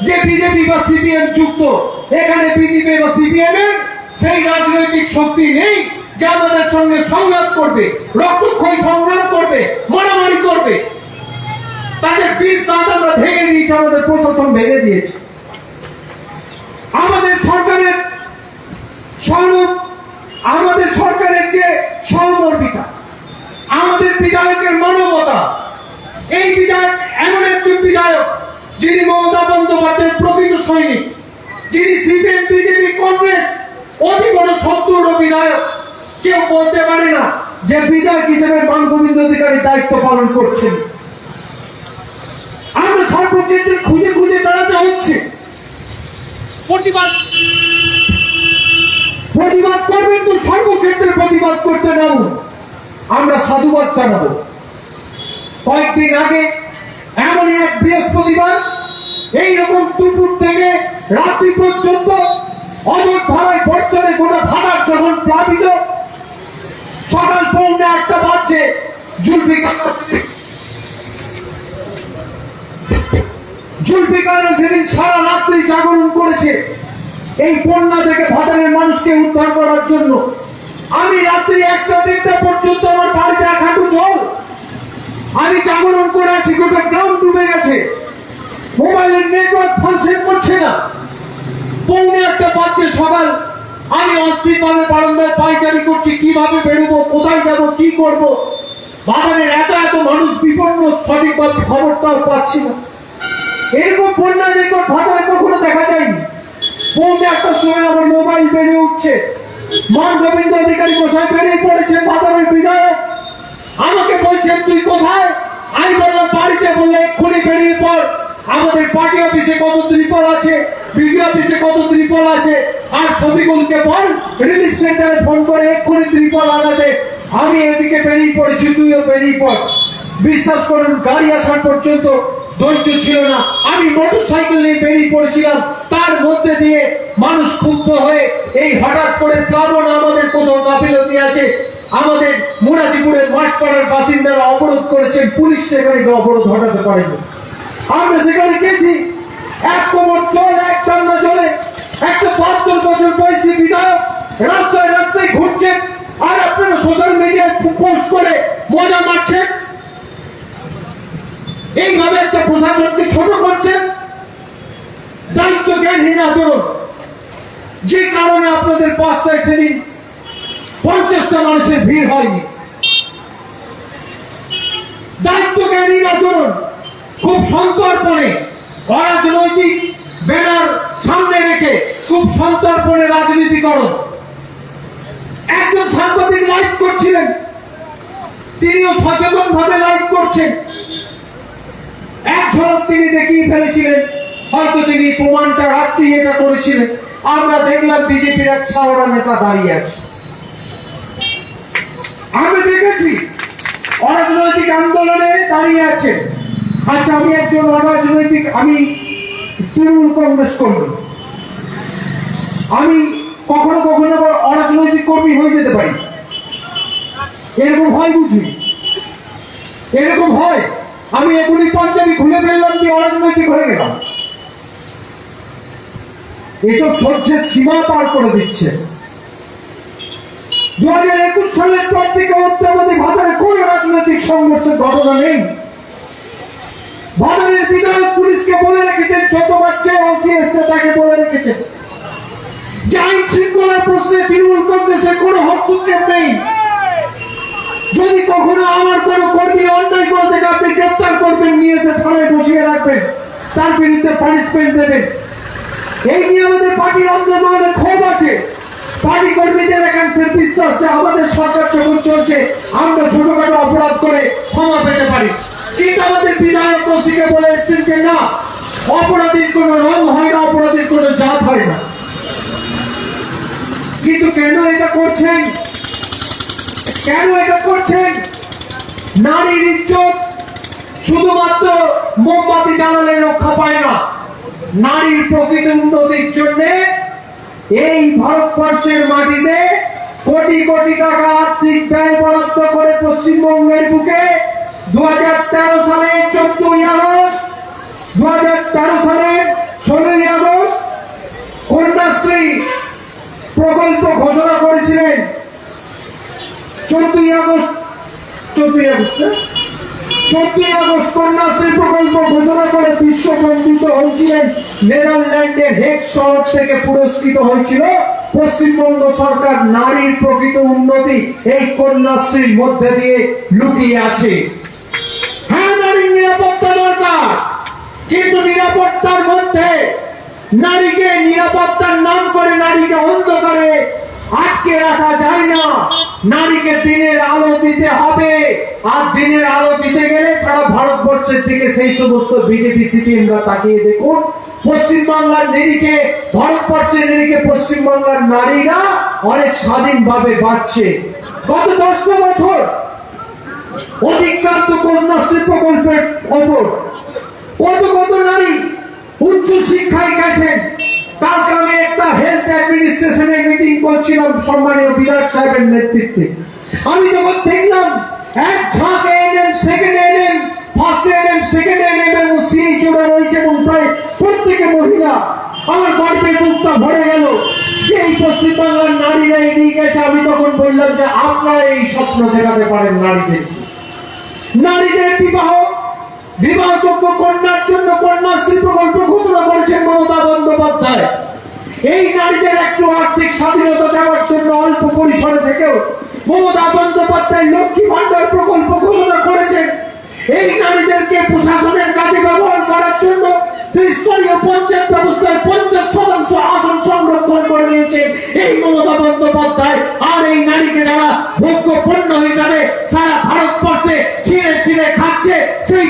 যে বিজেপি বা সিপিএম যুক্ত। এখানে বিজেপি বা সিপিএম এর সেই রাজনৈতিক শক্তি নেই যে আমাদের সঙ্গে সংঘাত করবে, রক্তক্ষয়ী সংগ্রাম করবে, মারামারি করবে। তাদের বীজ দাঁত আমরা ভেঙে দিয়েছি, আমাদের প্রশাসন ভেঙে দিয়েছে। আমাদের সরকারের যে সহমর্মিতা, আমাদের বিধায়কের মানবতা, এই বিধায়ক এমন একজন বিধায়ক যিনি মমতা বন্দ্যোপাধ্যায়ের প্রকৃত সৈনিক, যিনি সিপিএম বিজেপি কংগ্রেস অতি বড় শত্রুর বিধায়ক। কেউ বলতে পারে না যে বিধায়ক হিসেবে মানগোবিন্দ অধিকারী দায়িত্ব পালন করছেন। আমরা সর্বক্ষেত্রে খুঁজে খুঁজে বেড়াতে হচ্ছে। প্রতিবাদ করবেন তো সর্বক্ষেত্রে প্রতিবাদ করতে নাও। আমরা সাধুবাদ জানাবো। কয়েকদিন আগে এমনই এক বৃহস্পতিবার এইরকম দুপুর থেকে রাত্রি পর্যন্ত অযোধ্যায় বর্ষণে গোটা ভাগার যখন প্লাবিত, সকাল 8:45 বাজছে, জুলফিকার সেদিন সারা রাত্রি জাগরণ করেছে এই বন্যা থেকে ভাতারের মানুষকে উদ্ধার করার জন্য। আমি রাত্রি 1টা-1:30 পর্যন্ত আমার বাড়িতে 1 হাঁটু জল, আমি জাগরণ করে আছি। গোটা গ্রাম ডুবে গেছে, মোবাইলের নেটওয়ার্ক ফাংশন করছে না। 1:45 বাজছে সকাল, আমি অস্থিরভাবে বারান্দায় পায়চারি করছি, কিভাবে বেরোবো, কোথায় যাবো, কি করব। ভাতারের এত মানুষ বিপন্ন, সঠিকভাবে খবরটাও পাচ্ছি না। এরকম বন্যা রেকর্ড ভাতারে কখনো দেখা যায়নি। পৌনে একটা সময় আমার মোবাইল বেড়ে উঠছে, মান গোবিন্দ অধিকারী মশাই বেরিয়ে পড়েছেন, ভাতারের বিধায়ক। আমাকে বলছেন তুই কোথায়? আমি বললাম বাড়িতে। বললে এক্ষুনি বেরিয়ে পড়, আমাদের পার্টি অফিসে কত ত্রিপল আছে, বিডি অফিসে কত ত্রিপল আছে, আর ছবিগুলোকে বল রিলিফ সেন্টারে ফোন করে এক্ষুনি ত্রিপল লাগাতে। আমি এদিকে বেরিয়ে পড়েছি, তুইও বেরিয়ে পড়। বিশ্বাস করুন, গাড়ি আসার পর্যন্ত ধৈর্য ছিল না। আমি মোটরসাইকেল নিয়ে বেরিয়ে পড়েছিলাম, তার মধ্যে দিয়ে মানুষ ক্ষুব্ধ হয়ে এই হঠাৎ করে প্লাবন আমাদের কোথাও গাফিলতি আছে, আমাদের মুরাদিপুরের মাঠপাড়ার বাসিন্দারা অবরোধ করেছেন, পুলিশ সেখানে অবরোধ হটাতে পারেনি। আমরা সেখানে গেছি, এক কোমর জল, এক টান্না জলে একটা 72 বছর বয়সী বিধায়ক রাস্তায় রাস্তায় ঘুরছেন, আর আপনারা সোশ্যাল মিডিয়ায় পোস্ট করে মজা মারছেন। এইভাবে একটা প্রশাসনকে ছোট করছেন, দায়িত্ব জ্ঞানহীন আচরণ। যে কারণে আপনাদের 5টায় সেদিন 50টা মানুষের ভিড় হয়নি। দায়িত্ব জ্ঞানহীন আচরণ, খুব সন্তর্পণে অরাজনৈতিক ব্যানার সামনে রেখে খুব সন্তর্পণে রাজনীতিকরণ। একজন সাংবাদিক লাইভ করছিলেন, তিনিও সচেতন ভাবে লাইভ করছেন। এক ঝলক তিনি দেখিয়ে ফেলেছিলেন, হয়তো তিনি প্রমাণটা রাত্রি এটা করেছিলেন। আমরা দেখলাম বিজেপির এক ছাওড়া নেতা দাঁড়িয়ে আছে। আমি দেখেছি অরাজনৈতিক আন্দোলনে দাঁড়িয়ে আছে। আচ্ছা, আমি একজন অরাজনৈতিক, আমি তৃণমূল কংগ্রেস কর্মী, আমি কখনো কখনো আবার অরাজনৈতিক কর্মী হয়ে যেতে পারি। এরকম হয় বুঝি? এরকম হয়? আমি এখনই পাঞ্জাবি খুলে ফেললাম যে অরাজনৈতিক হয়ে গেলাম। এসব সহ্যের সীমা পার করে দিচ্ছে। 2021 সালের পর থেকে অদ্যাবধি ভাতারে কোন রাজনৈতিক সংঘর্ষের ঘটনা নেই। ভাতারের বিধায়ক পুলিশকে বলে রেখেছেন, যতবার চেয়ে ওসি এসছে তাকে বলে রেখেছেন যে আইন শৃঙ্খলার প্রশ্নে তৃণমূল কংগ্রেসের কোনো হস্তক্ষেপ নেই। যদি কখনো আমার কোনো কর্মী অন্যায় করে থেকে আপনি গ্রেপ্তার করবেন, নিয়ে এসে থানায় বসিয়ে রাখবেন, তার বিরুদ্ধে পানিশমেন্ট দেবেন। এই নিয়ে আমাদের পার্টির অন্তর্মহলে ক্ষোভ আছে। পার্টি কর্মীদের একাংশের বিশ্বাস যে আমাদের সরকার যখন চলছে আমরা ছোটখাটো অপরাধ করে ক্ষমা পেতে পারি। কিন্তু আমাদের বিধায়ক ওসিকে বলে এসছেন যে না, অপরাধীর কোনো রং হয় না, অপরাধীর কোনো জাত হয় না। কিন্তু কেন এটা করছেন? কেন এটা করছেন? নারীর ইজ্জত শুধুমাত্র মোমবাতি জ্বালালে রক্ষা পায় না। নারীর প্রকৃত উন্নতির জন্য এই ভারতবর্ষের মাটিতে কোটি কোটি টাকা আর্থিক ব্যয় বরাদ্দ করে পশ্চিমবঙ্গের বুকে 2013 সালের 14ই আগস্ট, 2013 সালের 16ই আগস্ট কন্যাশ্রী প্রকল্প ঘোষণা করেছিলেন। 14ই আগস্ট কন্যাশ্রী প্রকল্প ঘোষণা করে বিশ্ববন্দিত হয়েছিলেন। নেদারল্যান্ডের হেগ শহর থেকে পুরস্কৃত হয়েছিল পশ্চিমবঙ্গ সরকার। নারীর প্রকৃত উন্নতি এই কন্যাশ্রীর মধ্যে দিয়ে লুকিয়ে আছে। হ্যাঁ, নারীর নিরাপত্তা দরকার, কিন্তু নিরাপত্তার মধ্যে নারীকে নিরাপত্তার নাম করে নারীকে অন্ধকারে আটকে রাখা যায় না। নারীকে দিনের আলো দিতে হবে, আর দিনের আলো দিতে গেলে সারা ভারতবর্ষের দিকে সেই সমস্ত বিজেপি সিপিএমরা তাকিয়ে দেখুন। পশ্চিমবাংলার নিরিখে, ভারতবর্ষের নিরিখে পশ্চিমবাংলার নারীরা অনেক স্বাধীনভাবে বাঁচছে। গত 10টা বছর অতিক্রান্ত কন্যাশ্রী প্রকল্পের ওপর কত কত নারী উচ্চ শিক্ষায় গেছেন। কালকে আমি একটা হেলথ অ্যাডমিনিস্ট্রেশনের মিটিং করছিলাম সম্মানীয় বিধায়ক সাহেবের নেতৃত্বে। আমি যখন দেখলাম এক ঝাঁক ANM, second ANM, first ANM, second ANM এবং সিএইচওরা রয়েছে এবং প্রায় প্রত্যেকে মহিলা, আমার গর্বে বুকটা ভরে গেল যে এই পশ্চিমবাংলার নারীরা এগিয়ে গেছে। আমি তখন বললাম যে আপনারা এই স্বপ্ন দেখাতে পারেন নারীদের। নারীদের বিবাহযোগ্য কন্যার জন্য কন্যাশ্রী প্রকল্প ঘোষণা করেছেন মমতা বন্দ্যোপাধ্যায়। এই নারীদের একটু আর্থিক স্বাধীনতা দেওয়ার জন্য অল্প পরিসরে থেকেও মমতা বন্দ্যোপাধ্যায় লক্ষ্মী ভান্ডার প্রকল্প ঘোষণা করেছেন। এই নারীদেরকে প্রশাসনের কাজে ব্যবহার করার জন্য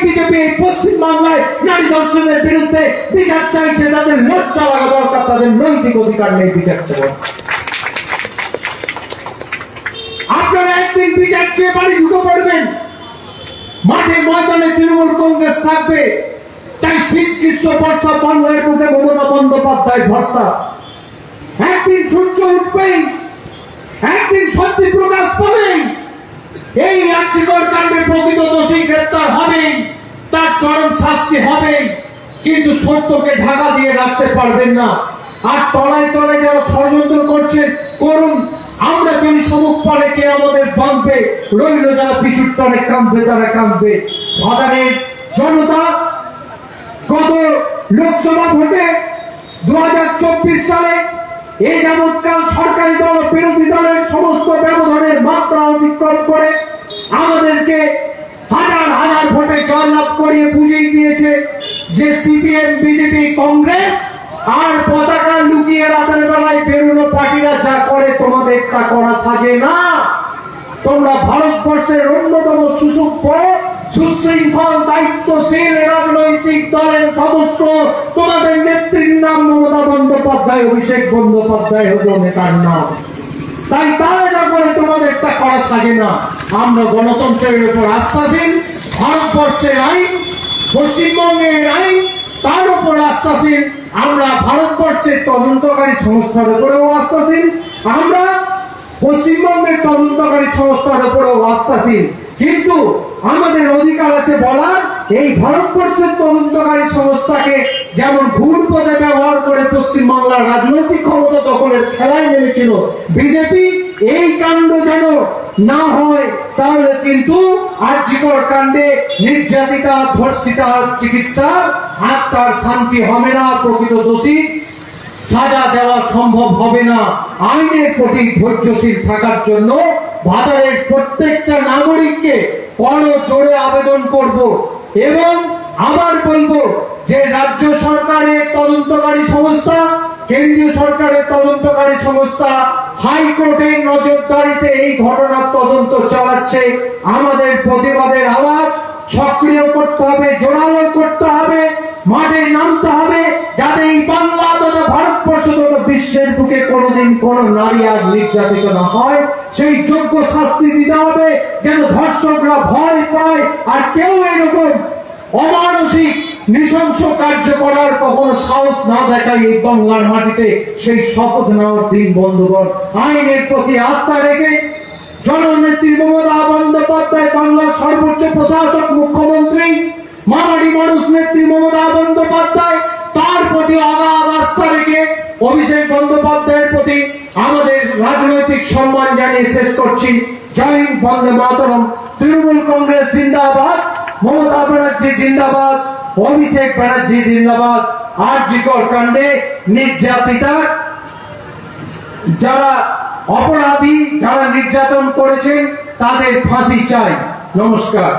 বিজেপি পশ্চিম বাংলায় নারী ধর্ষণের বিরুদ্ধে বিচার চাইছে, তাদের লজ্জা লাগা দরকার, তাদের নৈতিক অধিকার নেই বিচার চাওয়ার। আপনারা একদিন বিচার চেয়ে বাড়ি ঢুকে পড়বেন, মাঠে ময়দানে তৃণমূল কংগ্রেস থাকবে। তাই শীত গ্রীষ্ম বর্ষা বাংলার বুকে মমতা বন্দ্যোপাধ্যায় ভরসা। একদিন সূর্য উঠবেন, একদিন সত্যি প্রকাশ পাবেন, এই আর্যিকর কাণ্ডে প্রকৃত দোষী গ্রেপ্তার হবেন, তার চরম শাস্তি হবে। কিন্তু সত্যকে ঢাকা দিয়ে রাখতে পারবেন না। আর তলায় তলায় যারা ষড়যন্ত্র করছেন করুন, আমরা যদি সমুখ পালে কে আমাদের বাঁধবে, রইল যারা পিছুর টানে কাঁদবে তারা কাঁদবে। ভাদারের জনতা গত লোকসভা ভোটে 2024 সালে এই যাবৎকাল সরকারি দল ও বিরোধী দলের সমস্ত ব্যবধানের মাত্রা অতিক্রম করে আমাদেরকে হাজার হাজার ভোটে জয়লাভ করিয়ে বুঝিয়ে দিয়েছে যে সিপিএম বিজেপি কংগ্রেস আর পতাকা লুকিয়ে রাতের বেলায় বেরোনো পার্টিরা যা করে তোমাদের তা করা সাজে না। তোমরা ভারতবর্ষের অন্যতম সুসভ্য সুশৃঙ্খল দায়িত্বশীল রাজনৈতিক দলের সদস্য, তোমাদের নেত্রীর নাম মমতা বন্দ্যোপাধ্যায়, অভিষেক বন্দ্যোপাধ্যায় হলো নেতার নাম। তাই তারা যা করে তোমাদের তা করা সাজে না। আমরা গণতন্ত্রের উপর আস্থাশীল, ভারতবর্ষের আইন, পশ্চিমবঙ্গের আইন তার উপর আস্থাশীল। আমরা ভারতবর্ষের তদন্তকারী সংস্থার উপরেও আস্থাশীল, আমরা পশ্চিমবঙ্গের তদন্তকারী সংস্থার উপরেও আস্থাশীল। কিন্তু আমাদের অধিকার আছে বলার, এই ভারতবর্ষের তদন্তকারী সংস্থাকে যেমন ঘুর পদে ব্যবহার করে পশ্চিমবাংলার রাজনৈতিক ক্ষমতা দখলের খেলায় নেমেছিল বিজেপি, এই কাণ্ড যেন না হয়। তাহলে কিন্তু আর্যিকর কাণ্ডে নির্যাতিতা ধর্ষিতা চিকিৎসা আত্মার শান্তি হবে না, প্রকৃত দোষী সাজা দেওয়া সম্ভব হবে না। আইনের প্রতি ধৈর্যশীল থাকার জন্য ভাতারের প্রত্যেকটা নাগরিককে বড় জোরে আবেদন করব এবং আবার বলবো যে রাজ্য সরকারের তদন্তকারী সংস্থা, কেন্দ্রীয় সরকারের তদন্তকারী সংস্থা হাইকোর্টের নজরদারিতে এই ঘটনার তদন্ত চালাচ্ছে। আমাদের প্রতিবাদের আওয়াজ সক্রিয় করতে হবে, জোরালো করতে হবে, মাঠে নামতে হবে, যাতে এই বাংলা তথা ভারতবর্ষ তথা বিশ্বের বুকে কোনোদিন কোন নারী আর নির্যাতিত না হয়। সেই যোগ্য শাস্তি দিতে হবে যেন ধর্ষকরা ভয় পায় আর কেউ এরকম অমানসিক নৃশংস কার্য করার কখনো সাহস না দেখায় এই বাংলার মাটিতে। সেই শপথ নেওয়ার দিন বন্ধুগণ, আইনের প্রতি আস্থা রেখে জননেত্রী মমতা বন্দ্যোপাধ্যায়, বাংলার সর্বোচ্চ প্রশাসক মুখ্যমন্ত্রী, মামারি মানুষ নেত্রী মমতা বন্দ্যোপাধ্যায়, তার প্রতি অগাধ আস্থা রেখে অভিষেক বন্দ্যোপাধ্যায়ের প্রতি আমাদের রাজনৈতিক সম্মান জানিয়ে শেষ করছি। জয় হিন্দ, বন্দে মাতরম। তৃণমূল কংগ্রেস জিন্দাবাদ, মমতা ব্যানার্জি জিন্দাবাদ, অভিষেক ব্যানার্জি জিন্দাবাদ। আরজিকর কাণ্ডে নির্যাতিতা যারা অপরাধী, যারা নির্যাতন করেছেন তাদের ফাঁসি চাই। নমস্কার।